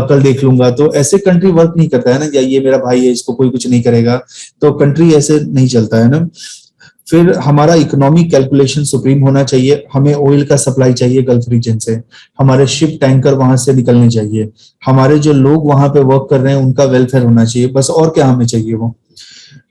कल देख लूंगा, तो ऐसे कंट्री वर्क नहीं करता है ना। या ये मेरा भाई है, इसको कोई कुछ नहीं करेगा, तो कंट्री ऐसे नहीं चलता है ना। फिर हमारा इकोनॉमिक कैलकुलेशन सुप्रीम होना चाहिए। हमें ऑयल का सप्लाई चाहिए गल्फ रीजन से, हमारे शिप टैंकर वहां से निकलने चाहिए, हमारे जो लोग वहां पे वर्क कर रहे हैं उनका वेलफेयर होना चाहिए, बस। और क्या हमें चाहिए वो।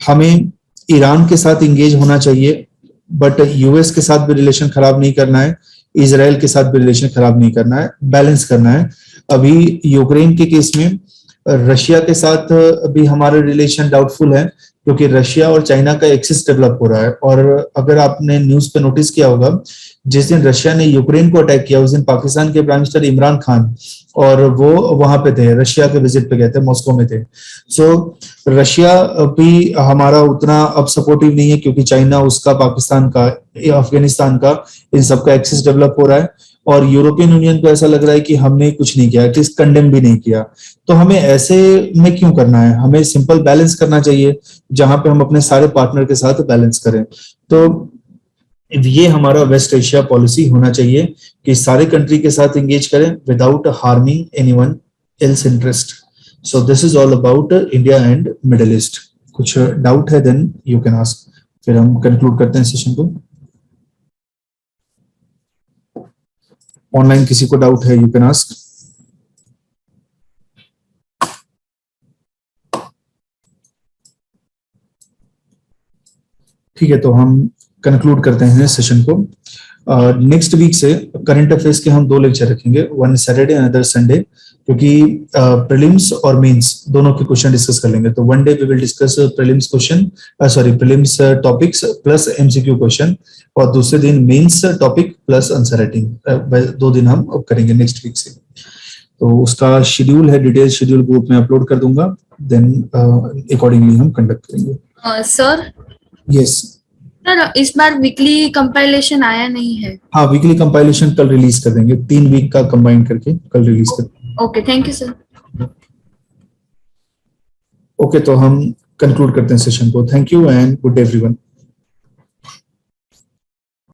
हमें ईरान के साथ इंगेज होना चाहिए, बट यूएस के साथ भी रिलेशन खराब नहीं करना है, इजराइल के साथ भी रिलेशन खराब नहीं करना है, बैलेंस करना है। अभी यूक्रेन के केस में रशिया के साथ अभी हमारे रिलेशन डाउटफुल है, क्योंकि रशिया और चाइना का एक्सिस डेवलप हो रहा है। और अगर आपने न्यूज पे नोटिस किया होगा, जिस दिन रशिया ने यूक्रेन को अटैक किया उस दिन पाकिस्तान के प्राइम मिनिस्टर इमरान खान और वो वहां पे थे, रशिया के विजिट पे गए थे, मॉस्को में थे। सो रशिया भी हमारा उतना अब सपोर्टिव नहीं है, क्योंकि चाइना उसका, पाकिस्तान का, अफगानिस्तान का, इन सबका एक्सिस डेवलप हो रहा है। और यूरोपियन यूनियन को ऐसा लग रहा है कि हमने कुछ नहीं किया, एटलीस्ट कंडेम भी नहीं किया। तो हमें ऐसे में क्यों करना है, हमें सिंपल बैलेंस करना चाहिए, जहां पे हम अपने सारे पार्टनर के साथ बैलेंस करें। तो ये हमारा वेस्ट एशिया पॉलिसी होना चाहिए कि सारे कंट्री के साथ एंगेज करें without harming anyone else interest. So this is all about India and middle east. कुछ डाउट है देन यू कैन आस्क, फिर हम कंक्लूड करते हैं सेशन को। ऑनलाइन किसी को डाउट है, यू कैन आस्क। ठीक है, तो हम कंक्लूड करते हैं सेशन को। नेक्स्ट वीक से करंट अफेयर्स के हम 2 लेक्चर रखेंगे, one Saturday and other Sunday, क्योंकि प्रीलिम्स और मेंस दोनों के क्वेश्चन डिस्कस कर लेंगे। तो one day we will discuss prelims question, prelims topics plus MCQ question, और दूसरे दिन mains topic plus answer writing. 2 दिन हम अब करेंगे नेक्स्ट वीक से। तो उसका शेड्यूल है, डिटेल शेड्यूल ग्रुप में अपलोड कर दूंगा, देन अकॉर्डिंगली हम कंडक्ट करेंगे। सर यस सर, इस बार वीकली कंपाइलेशन आया नहीं है। हाँ, वीकली कंपाइलेशन कल रिलीज कर देंगे, 3 वीक का कंबाइन करके कल रिलीज कर देंगे। Okay, thank you sir. Okay, तो हम कंक्लूड करते हैं सेशन को। Thank you and good day everyone.